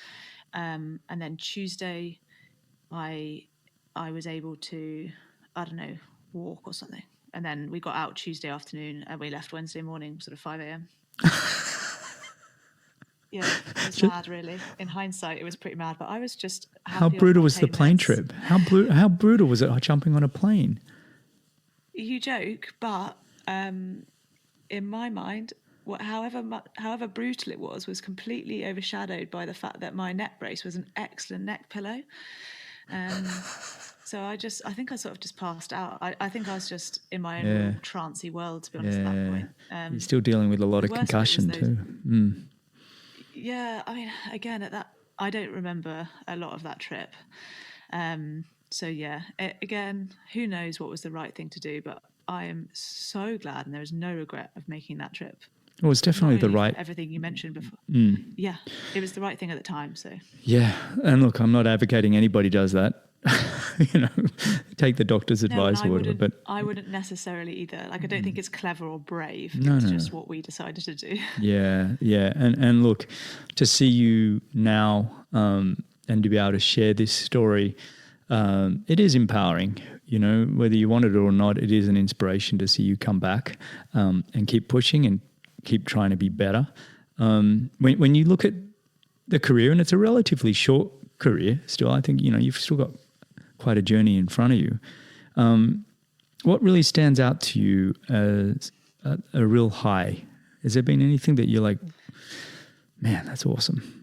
And then Tuesday, I was able to, I don't know, walk or something. And then we got out Tuesday afternoon and we left Wednesday morning, sort of 5 a.m. Yeah, it was mad, really. In hindsight, it was pretty mad, but I was just happy. How brutal was the plane meds. trip? How brutal was it jumping on a plane? You joke, but in my mind, however brutal it was completely overshadowed by the fact that my neck brace was an excellent neck pillow. So I think I sort of just passed out. I think I was just in my own little trancey world, to be honest, at that point. You're still dealing with a lot of concussion too. Yeah, I mean, again, I don't remember a lot of that trip. So yeah, again, who knows what was the right thing to do, but I am so glad, and there is no regret of making that trip. Well, it's definitely the right... everything you mentioned before. Yeah, it was the right thing at the time. So yeah, and look, I'm not advocating anybody does that. Take the doctor's advice or whatever. But I wouldn't necessarily either. Like, I don't think it's clever or brave. No, it's just what we decided to do. Yeah, and look, to see you now and to be able to share this story, it is empowering. Whether you want it or not, it is an inspiration to see you come back and keep pushing and keep trying to be better. When you look at the career, and it's a relatively short career still, I think, you've still got quite a journey in front of you. What really stands out to you as a real high? Has there been anything that you're like, man, that's awesome?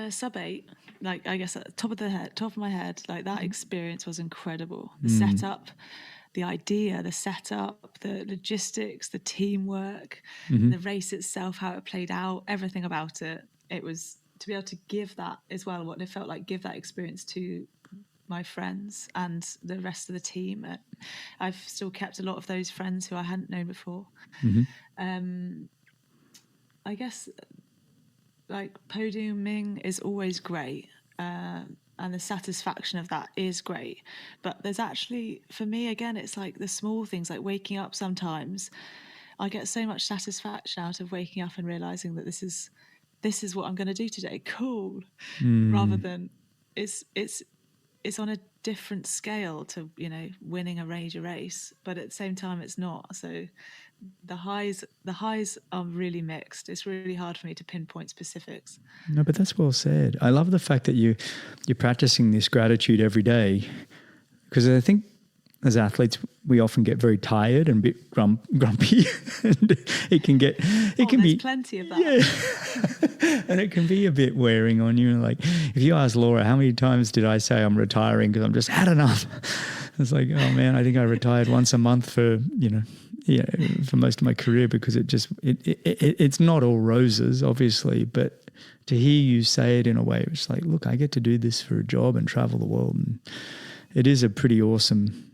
Sub 8, like, I guess at the top of my head, like, that experience was incredible. The setup, the idea, the setup, the logistics, the teamwork, the race itself, how it played out, everything about it. It was to be able to give that as well, what it felt like, give that experience to my friends and the rest of the team. I've still kept a lot of those friends who I hadn't known before. I guess, like, podiuming is always great, and the satisfaction of that is great. But there's actually, for me, again, it's like the small things, like waking up sometimes. I get so much satisfaction out of waking up and realizing that this is what I'm going to do today. Cool. Rather than it's on a different scale to, winning a major race, but at the same time it's not. So the highs are really mixed. It's really hard for me to pinpoint specifics. No, but that's well said. I love the fact that you're practicing this gratitude every day, because I think as athletes we often get very tired and a bit grumpy, and there's plenty of that. Yeah. And it can be a bit wearing on you. Like, if you ask Laura, how many times did I say I'm retiring because I'm just had enough? It's like, oh man, I think I retired once a month for most of my career, because it's not all roses, obviously, but to hear you say it in a way, it's like, look, I get to do this for a job and travel the world, and it is a pretty awesome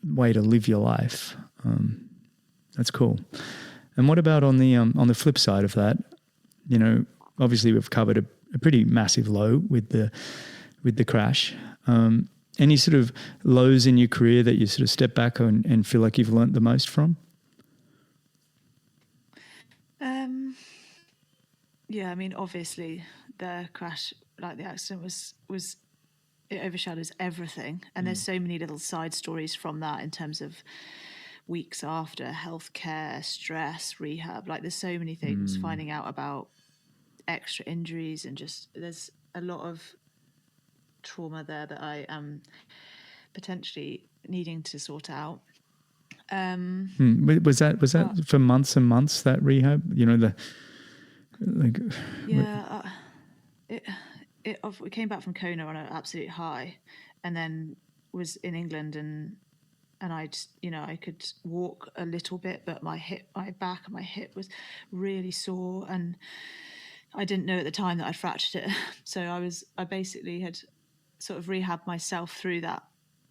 way to live your life. That's cool. And what about on the flip side of that? Obviously we've covered a pretty massive low with the crash. Any sort of lows in your career that you sort of step back and feel like you've learnt the most from? Yeah, I mean, obviously the crash, like the accident, was it overshadows everything, and there's so many little side stories from that in terms of weeks after, healthcare, stress, rehab. Like, there's so many things, finding out about extra injuries, and just there's a lot of trauma there that I am potentially needing to sort out. Was that for months and months, that rehab? We came back from Kona on an absolute high, and then was in England, and I just, I could walk a little bit, but my back and my hip was really sore, and I didn't know at the time that I'd fractured it. So I basically had sort of rehabbed myself through that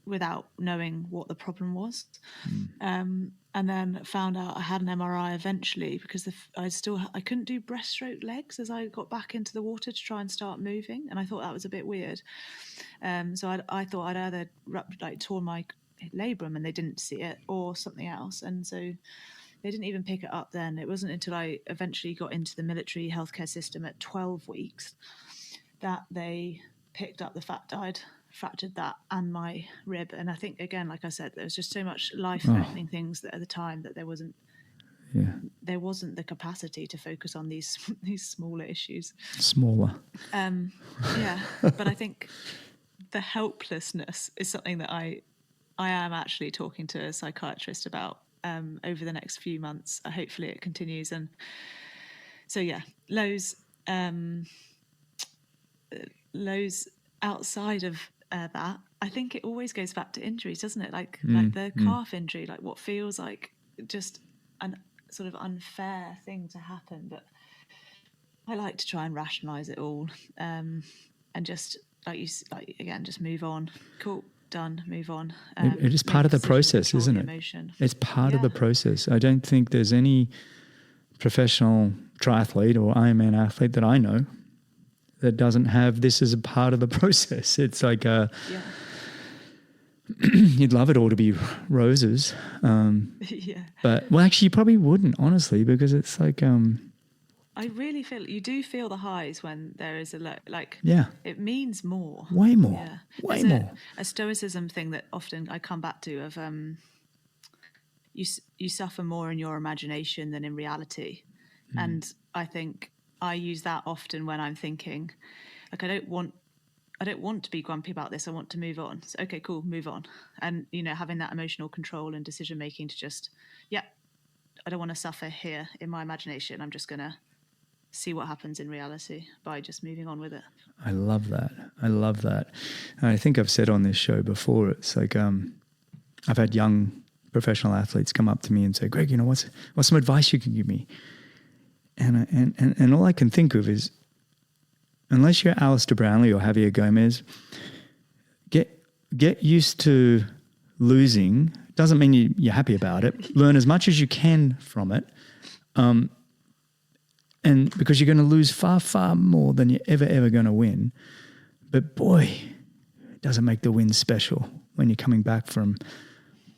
without knowing what the problem was. And then found out I had an MRI eventually, because I couldn't do breaststroke legs as I got back into the water to try and start moving, and I thought that was a bit weird. So I thought I'd either torn my labrum and they didn't see it, or something else, and so they didn't even pick it up then. It wasn't until I eventually got into the military healthcare system at 12 weeks that they picked up the fact that I'd fractured that and my rib. And I think, again, like I said, there was just so much life-threatening things that at the time that there wasn't the capacity to focus on these smaller issues. But I think the helplessness is something that I am actually talking to a psychiatrist about over the next few months. Hopefully it continues. And so lows outside of that, I think it always goes back to injuries, doesn't it? Like the calf injury, like what feels like just an sort of unfair thing to happen. But I like to try and rationalize it all, and just just move on. Cool, done, move on. It is part of the process, isn't it? Emotion. It's part of the process. I don't think there's any professional triathlete or Ironman athlete that I know that doesn't have this as a part of the process. It's like you'd love it all to be roses. But, well, actually, you probably wouldn't, honestly, because it's like... I really feel you do feel the highs when there is a low. Like, it means more. Way more. Yeah. Way There's more. A stoicism thing that often I come back to of you suffer more in your imagination than in reality. And I think I use that often when I'm thinking, like, I don't want to be grumpy about this. I want to move on. So, okay, cool, move on. And, having that emotional control and decision making to just, I don't want to suffer here in my imagination. I'm just going to see what happens in reality by just moving on with it. I love that. I think I've said on this show before, it's like I've had young professional athletes come up to me and say, Greg, what's some advice you can give me? And all I can think of is, unless you're Alistair Brownlee or Javier Gomez, get used to losing. Doesn't mean you're happy about it. Learn as much as you can from it. And because you're going to lose far, far more than you're ever going to win. But boy, it doesn't make the win special when you're coming back from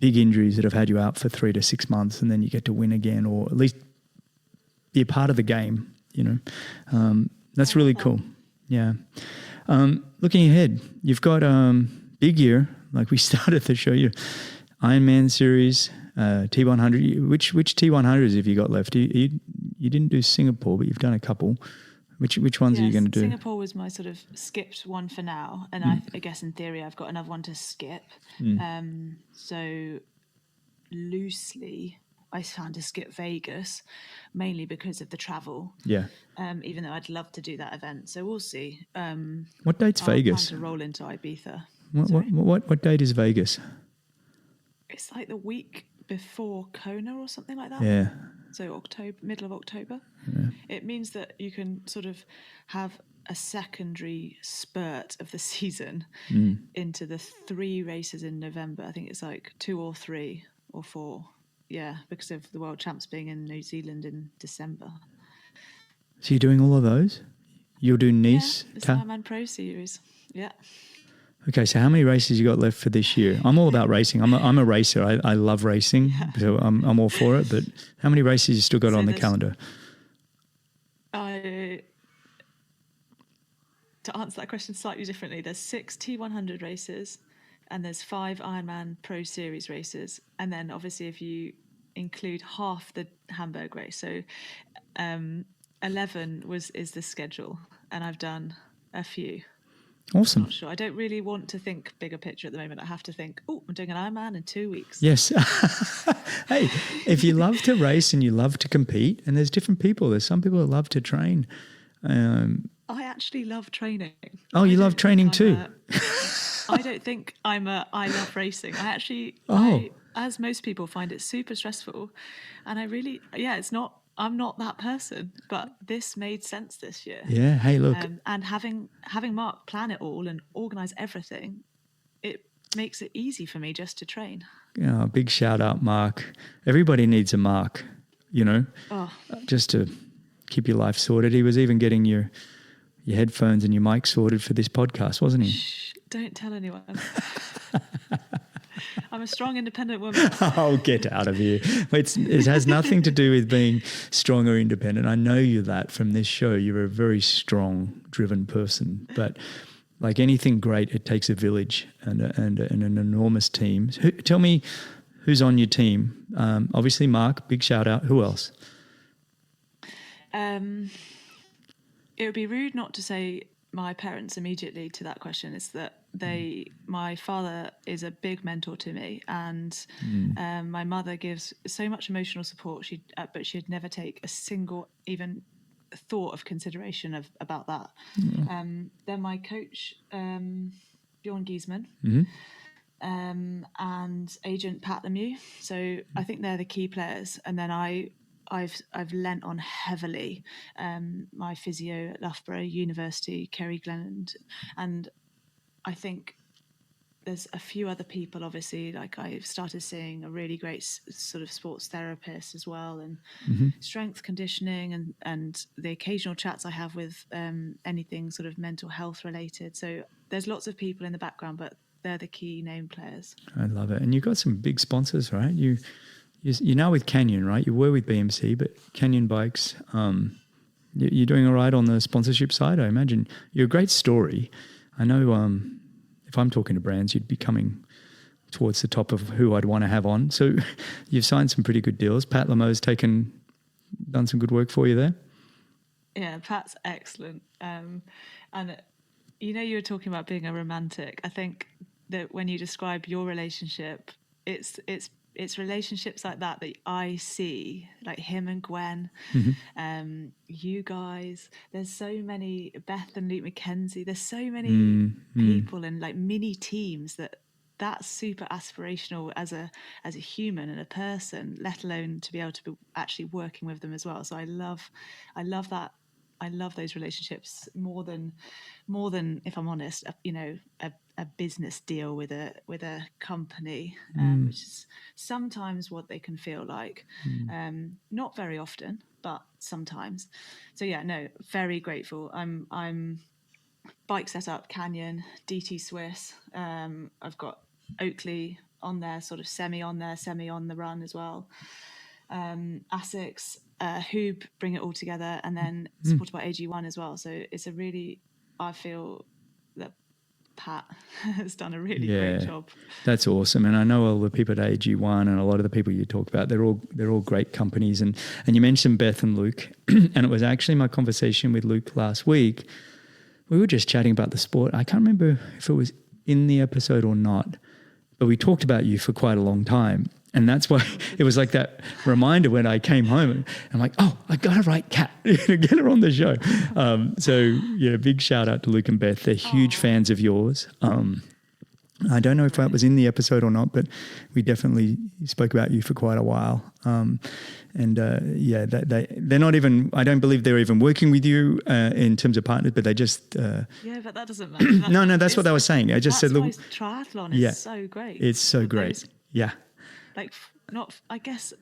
big injuries that have had you out for 3 to 6 months, and then you get to win again, or at least be a part of the game, That's really cool. Yeah. Looking ahead, you've got big year, like we started the show, your Ironman series, T100. Which T100s have you got left? You didn't do Singapore, but you've done a couple. Which ones are you going to do? Singapore was my sort of skipped one for now, and I guess in theory I've got another one to skip. So loosely, I plan to skip Vegas, mainly because of the travel. Yeah. Even though I'd love to do that event, so we'll see. What date's Vegas? Plan to roll into Ibiza. What date is Vegas? It's like the week before Kona or something like that. Yeah. So October, middle of October. Yeah. It means that you can sort of have a secondary spurt of the season into the 3 races in November. I think it's like 2 or 3 or 4. Yeah, because of the World Champs being in New Zealand in December. So you're doing all of those? You'll do Nice? Yeah, it's Ironman Pro Series. Yeah. Okay, so how many races you got left for this year? I'm all about racing. I'm a racer. I love racing, so I'm all for it. But how many races you still got on the calendar? To answer that question slightly differently, there's 6 T100 races, and there's 5 Ironman Pro Series races, and then obviously if you include half the Hamburg race, so 11 is the schedule, and I've done a few. Awesome. Not sure. I don't really want to think bigger picture at the moment. I have to think, oh, I'm doing an Ironman in 2 weeks. Yes. Hey, if you love to race and you love to compete, and there's different people. There's some people that love to train. I actually love training. Oh, you love training too? I don't think I love racing. I actually, as most people, find it super stressful. And I really, I'm not that person, but this made sense this year. Yeah. Hey, look. And having Mark plan it all and organize everything, it makes it easy for me just to train. Big shout out, Mark. Everybody needs a Mark, just to keep your life sorted. He was even getting your headphones and your mic sorted for this podcast, wasn't he? Shh, don't tell anyone. I'm a strong, independent woman. Oh, get out of here. It has nothing to do with being strong or independent. I know you're that from this show. You're a very strong, driven person. But like anything great, it takes a village and an enormous team. Tell me who's on your team. Obviously, Mark, big shout out. Who else? It would be rude not to say my parents immediately to that question. Is that my father is a big mentor to me, and my mother gives so much emotional support. But she'd never take a single even thought of consideration about that. Then my coach, Bjorn Giesman, and agent Pat Lemieux. So I think they're the key players. And then I've lent on heavily my physio at Loughborough University, Kerry Glenland, and I think there's a few other people. Obviously, like I've started seeing a really great sort of sports therapist as well, and strength conditioning, and the occasional chats I have with anything sort of mental health related. So there's lots of people in the background, but they're the key name players. I love it. And you've got some big sponsors, right? You're now with Canyon, right? You were with BMC, but Canyon Bikes, you're doing all right on the sponsorship side, I imagine. You're a great story. I know if I'm talking to brands, you'd be coming towards the top of who I'd want to have on. So you've signed some pretty good deals. Pat Lemaux's done some good work for you there. Yeah, Pat's excellent. And you were talking about being a romantic. I think that when you describe your relationship, it's relationships like that I see, like him and Gwen, you guys. There's so many, Beth and Luke McKenzie. There's so many people and like mini teams that's super aspirational as a human and a person, let alone to be able to be actually working with them as well. So I love that. I love those relationships more than, if I'm honest, a business deal with a company, which is sometimes what they can feel like. Not very often, but sometimes. So yeah, no, very grateful. I'm bike setup, Canyon, DT Swiss. I've got Oakley on there, sort of semi on the run as well. ASICS, Hoob, bring it all together, and then supported by AG1 as well. So it's I feel that Pat has done a really great job. That's awesome. And I know all the people at AG1 and a lot of the people you talk about, they're all great companies. And you mentioned Beth and Luke, and it was actually my conversation with Luke last week. We were just chatting about the sport. I can't remember if it was in the episode or not, but we talked about you for quite a long time. And that's why it was like that reminder when I came home. I'm like, oh, I got to write Kat, get her on the show. So, yeah, big shout out to Luke and Beth. They're huge fans of yours. I don't know if that was in the episode or not, but we definitely spoke about you for quite a while. They're not even, I don't believe they're even working with you in terms of partners, but they just... yeah, but that doesn't matter. No, that's what they were saying. I just said, look... triathlon is so great. It's so great. Yeah. Like, I guess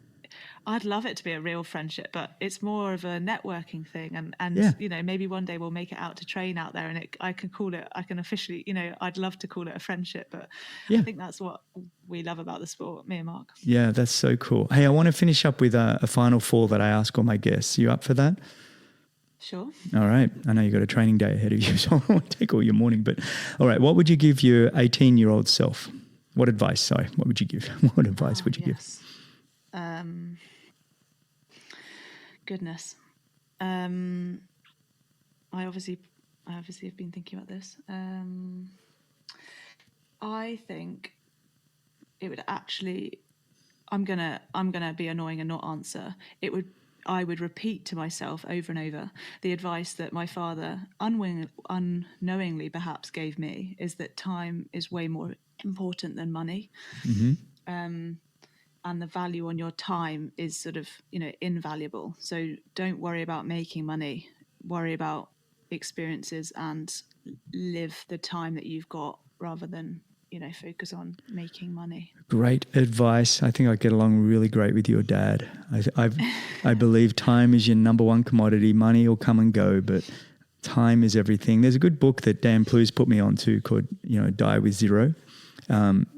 I'd love it to be a real friendship, but it's more of a networking thing. And maybe one day we'll make it out to train out there, and I can officially, I'd love to call it a friendship, but I think that's what we love about the sport, me and Mark. Yeah, that's so cool. Hey, I want to finish up with a final four that I ask all my guests. You up for that? Sure. All right. I know you've got a training day ahead of you, so I won't take all your morning, but all right. What would you give your 18-year-old self? What advice? Sorry, what would you give? What advice would you give? Goodness. I obviously I obviously have been thinking about this. I think it would actually. I'm gonna be annoying and not answer. I would repeat to myself over and over the advice that my father unknowingly perhaps gave me, is that time is way more important than money. And the value on your time is sort of, invaluable. So don't worry about making money, worry about experiences and live the time that you've got rather than, focus on making money. Great advice. I think I get along really great with your dad. I believe time is your number one commodity. Money will come and go, but time is everything. There's a good book that Dan Plews put me onto called, Die with Zero,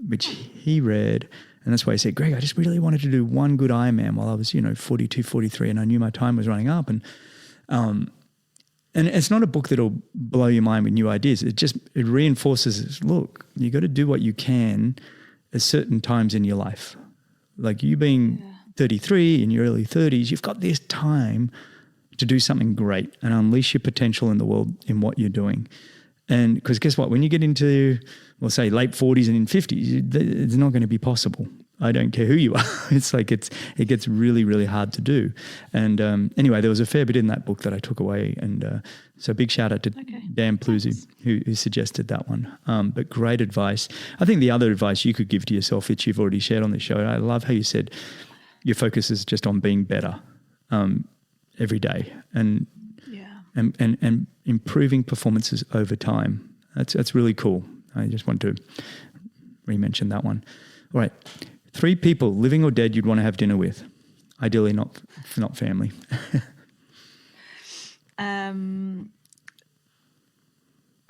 which he read. And that's why he said, Greg, I just really wanted to do one good Ironman while I was, 42, 43, and I knew my time was running up. And it's not a book that'll blow your mind with new ideas. It reinforces, look, you got to do what you can at certain times in your life. Like you being 33 in your early 30s, you've got this time to do something great and unleash your potential in the world in what you're doing. And because guess what? When you get into, we'll say late 40s and in 50s, it's not going to be possible. I don't care who you are. It's like it gets really, really hard to do. And anyway, there was a fair bit in that book that I took away. And so big shout out to Dan Plews who suggested that one. But great advice. I think the other advice you could give to yourself, which you've already shared on the show, I love how you said your focus is just on being better every day and improving performances over time. That's really cool. I just want to re-mention that one. All right. 3 people, living or dead, you'd want to have dinner with. Ideally not family.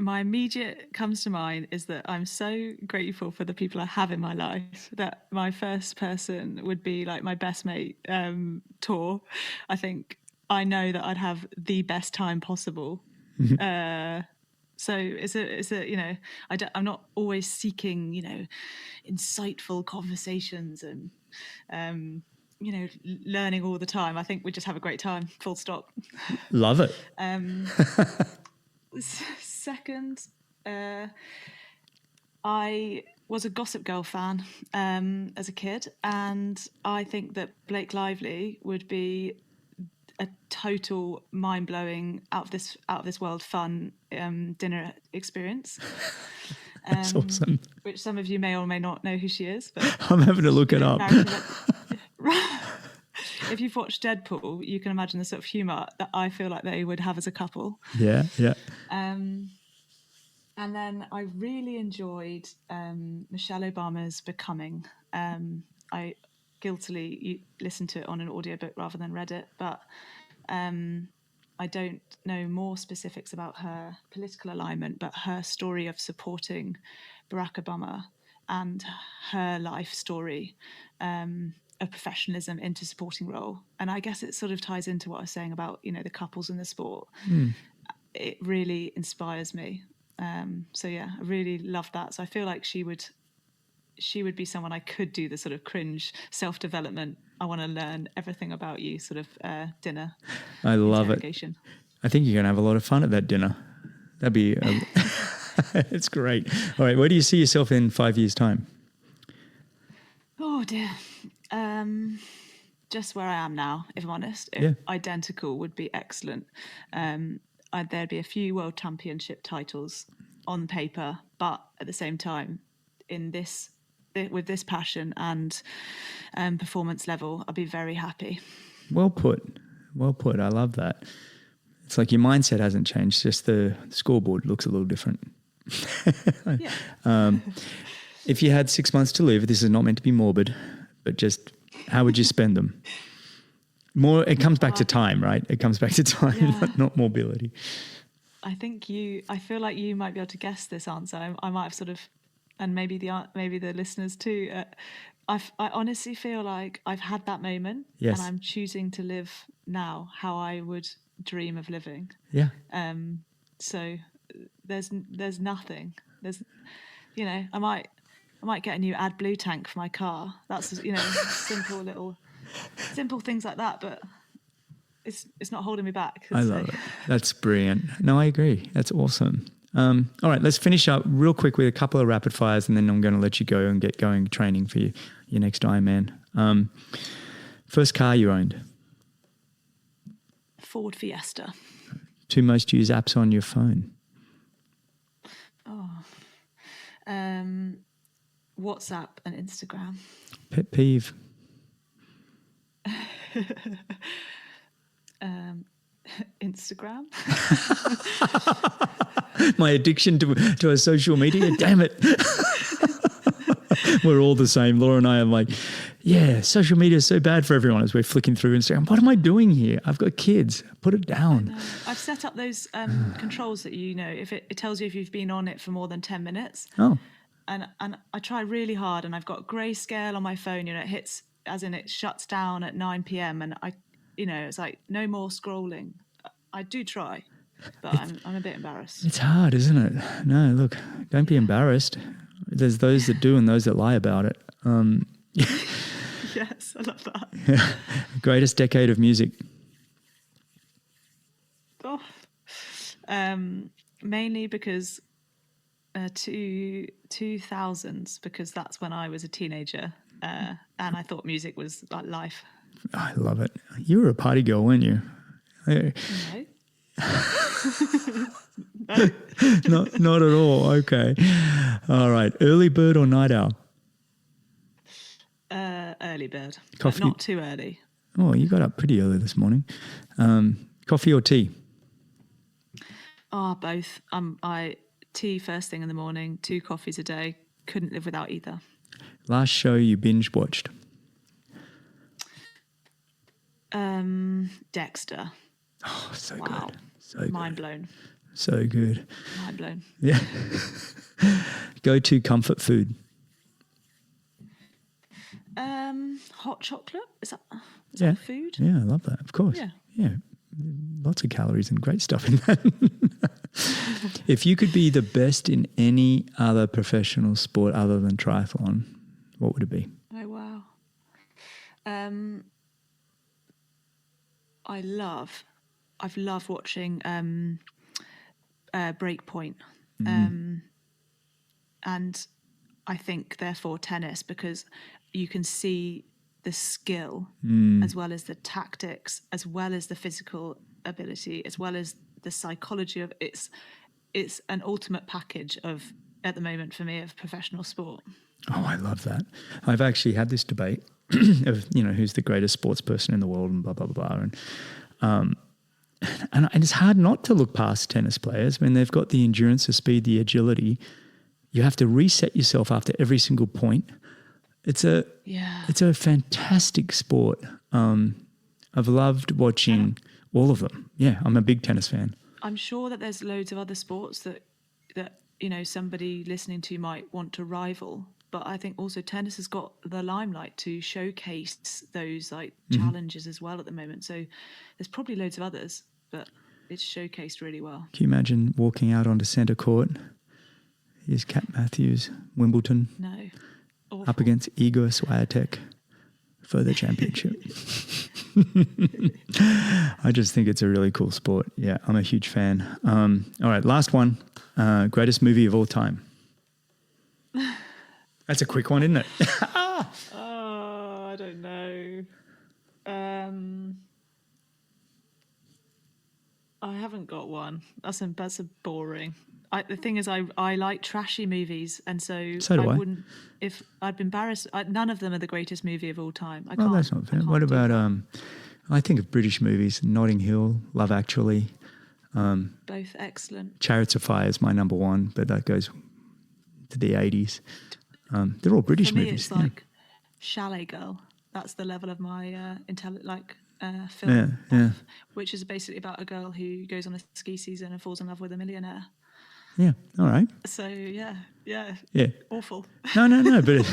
My immediate comes to mind is that I'm so grateful for the people I have in my life that my first person would be like my best mate, Tor. I think I know that I'd have the best time possible. So it's a I'm not always seeking, insightful conversations and, learning all the time. I think we just have a great time, full stop. Love it. Second, I was a Gossip Girl fan as a kid, and I think that Blake Lively would be a total mind-blowing, out of this world fun dinner experience. That's awesome. Which some of you may or may not know who she is. But I'm having to look it up. If you've watched Deadpool, you can imagine the sort of humour that I feel like they would have as a couple. Yeah. And then I really enjoyed Michelle Obama's Becoming. I guiltily listened to it on an audiobook rather than read it, but I don't know more specifics about her political alignment, but her story of supporting Barack Obama and her life story of professionalism into supporting role. And I guess it sort of ties into what I was saying about, the couples in the sport. It really inspires me. So yeah, I really love that. So I feel like she would be someone I could do the sort of cringe self-development, I want to learn everything about you sort of dinner. I love it. I think you're going to have a lot of fun at that dinner. That'd be, it's great. All right. Where do you see yourself in 5 years' time? Oh dear. Just where I am now, if I'm honest. Yeah. Identical would be excellent. There'd be a few world championship titles on paper, but at the same time, with this passion and performance level, I'll be very happy. Well put. I love that. It's like your mindset hasn't changed, just the scoreboard looks a little different. Yeah. If you had 6 months to live, this is not meant to be morbid, but just how would you spend them? It comes back to time, right? It comes back to time, not mobility. I feel like you might be able to guess this answer. I might have sort of, and maybe the listeners too. I honestly feel like I've had that moment, yes, and I'm choosing to live now how I would dream of living. Yeah. So there's nothing. There's, I might get a new AdBlue tank for my car. That's simple things like that. But it's not holding me back. I love it. That's brilliant. No, I agree. That's awesome. All right, let's finish up real quick with a couple of rapid fires, and then I'm going to let you go and get going training for your next Ironman. First car you owned? Ford Fiesta. 2 most used apps on your phone? WhatsApp and Instagram. Pet peeve? Instagram. My addiction to a social media. Damn it. We're all the same. Laura and I are like, yeah, social media is so bad for everyone as we're flicking through Instagram. What am I doing here? I've got kids. Put it down. I've set up those controls that, if it tells you if you've been on it for more than 10 minutes. Oh. And I try really hard, and I've got grayscale on my phone. It hits, as in it shuts down at 9 p.m. and it's like no more scrolling. I do try, but I'm a bit embarrassed. It's hard, isn't it? No, look, don't be embarrassed. There's those that do and those that lie about it. Yes, I love that. Yeah. Greatest decade of music? Oh, mainly because 2000s, because that's when I was a teenager, and I thought music was like life. I love it. You were a party girl, weren't you? No. No. Not at all. Okay. All right. Early bird or night owl? Early bird. Coffee? Not too early. Oh, you got up pretty early this morning. Coffee or tea? Both. Tea first thing in the morning, 2 coffees a day. Couldn't live without either. Last show you binge watched? Dexter. Oh, so wow. good. So good. Mind blown. So good. Mind blown. Yeah. Go-to comfort food? Hot chocolate. Is that Yeah. food? Yeah, I love that. Of course. Yeah. Lots of calories and great stuff in that. If you could be the best in any other professional sport other than triathlon, what would it be? Oh, wow. I've loved watching Breakpoint. And I think, therefore, tennis, because you can see the skill as well as the tactics, as well as the physical ability, as well as the psychology of it's an ultimate package of, at the moment for me, of professional sport. Oh, I love that. I've actually had this debate of, who's the greatest sports person in the world and blah, blah, blah. And it's hard not to look past tennis players. I mean, they've got the endurance, the speed, the agility. You have to reset yourself after every single point. It's a fantastic sport. I've loved watching all of them. Yeah, I'm a big tennis fan. I'm sure that there's loads of other sports that somebody listening to might want to rival, but I think also tennis has got the limelight to showcase those challenges as well at the moment. So there's probably loads of others, but it's showcased really well. Can you imagine walking out onto centre court? Here's Kat Matthews, Wimbledon. No. Awful. Up against Igor Swiatek for the championship. I just think it's a really cool sport. Yeah, I'm a huge fan. All right, last one. Greatest movie of all time. That's a quick one, isn't it? I don't know. I haven't got one. That's a boring. The thing is, I like trashy movies, and so do I. Wouldn't, if I'd be embarrassed. None of them are the greatest movie of all time. I Well, can't. that's not fair. What about I think of British movies: Notting Hill, Love Actually. Both excellent. Chariots of Fire is my number one, but that goes to the 80s. They're all British For me, movies. it's like Chalet Girl. That's the level of my film, which is basically about a girl who goes on a ski season and falls in love with a millionaire. Yeah, all right. So, yeah. Awful. No, but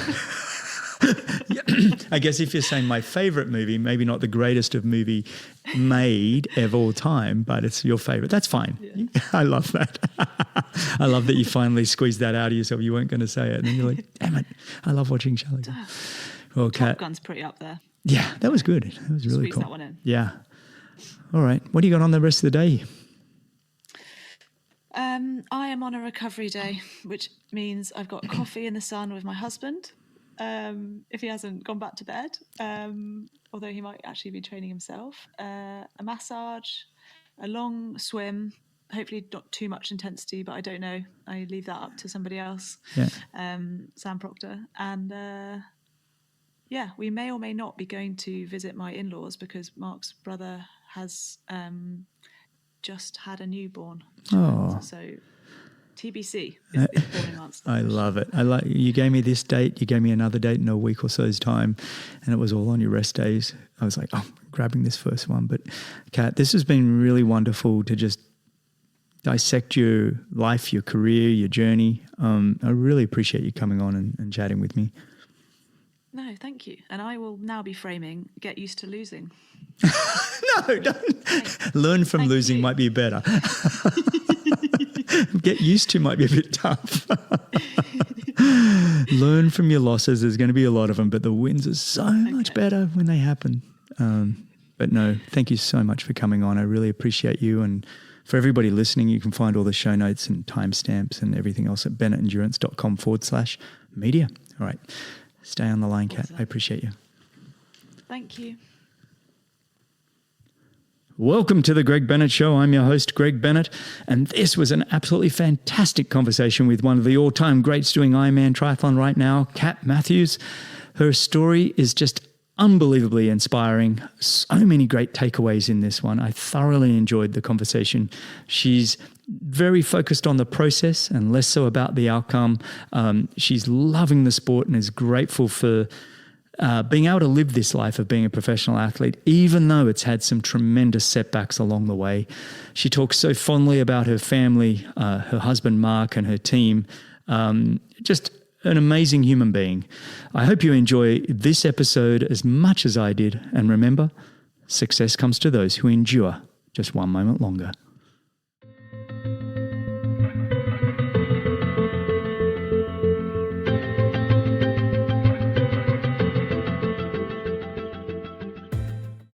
I guess if you're saying my favourite movie, maybe not the greatest of movie made of all time, but it's your favourite. That's fine. Yeah. I love that. I love that you finally squeezed that out of yourself. You weren't going to say it. And then you're like, damn it, I love watching Chalet Girl. Well, Top Gun's pretty up there. Yeah, that was good. That was really Squeeze cool. that one in. Yeah. All right. What do you got on the rest of the day? I am on a recovery day, which means I've got coffee in the sun with my husband, if he hasn't gone back to bed, although he might actually be training himself, a massage, a long swim, hopefully not too much intensity, but I don't know. I leave that up to somebody else, Sam Proctor. And we may or may not be going to visit my in-laws because Mark's brother has just had a newborn child. So TBC is the boring answer. I love it. You gave me this date, you gave me another date in a week or so's time, and it was all on your rest days. I was like, I'm grabbing this first one. But Kat, this has been really wonderful to just dissect your life, your career, your journey. I really appreciate you coming on and chatting with me. No, thank you. And I will now be framing get used to losing. No, don't. Learn from losing might be better. Get used to might be a bit tough. Learn from your losses. There's going to be a lot of them, but the wins are so much better when they happen. But no, thank you so much for coming on. I really appreciate you. And for everybody listening, you can find all the show notes and timestamps and everything else at bennettendurance.com/media. All right. Stay on the line, Kat. I appreciate you. Thank you. Welcome to the Greg Bennett Show. I'm your host, Greg Bennett, and this was an absolutely fantastic conversation with one of the all-time greats doing Ironman triathlon right now, Kat Matthews. Her story is just unbelievably inspiring. So many great takeaways in this one. I thoroughly enjoyed the conversation. She's very focused on the process and less so about the outcome. She's loving the sport and is grateful for being able to live this life of being a professional athlete, even though it's had some tremendous setbacks along the way. She talks so fondly about her family, her husband, Mark, and her team. Just an amazing human being. I hope you enjoy this episode as much as I did. And remember, success comes to those who endure just one moment longer.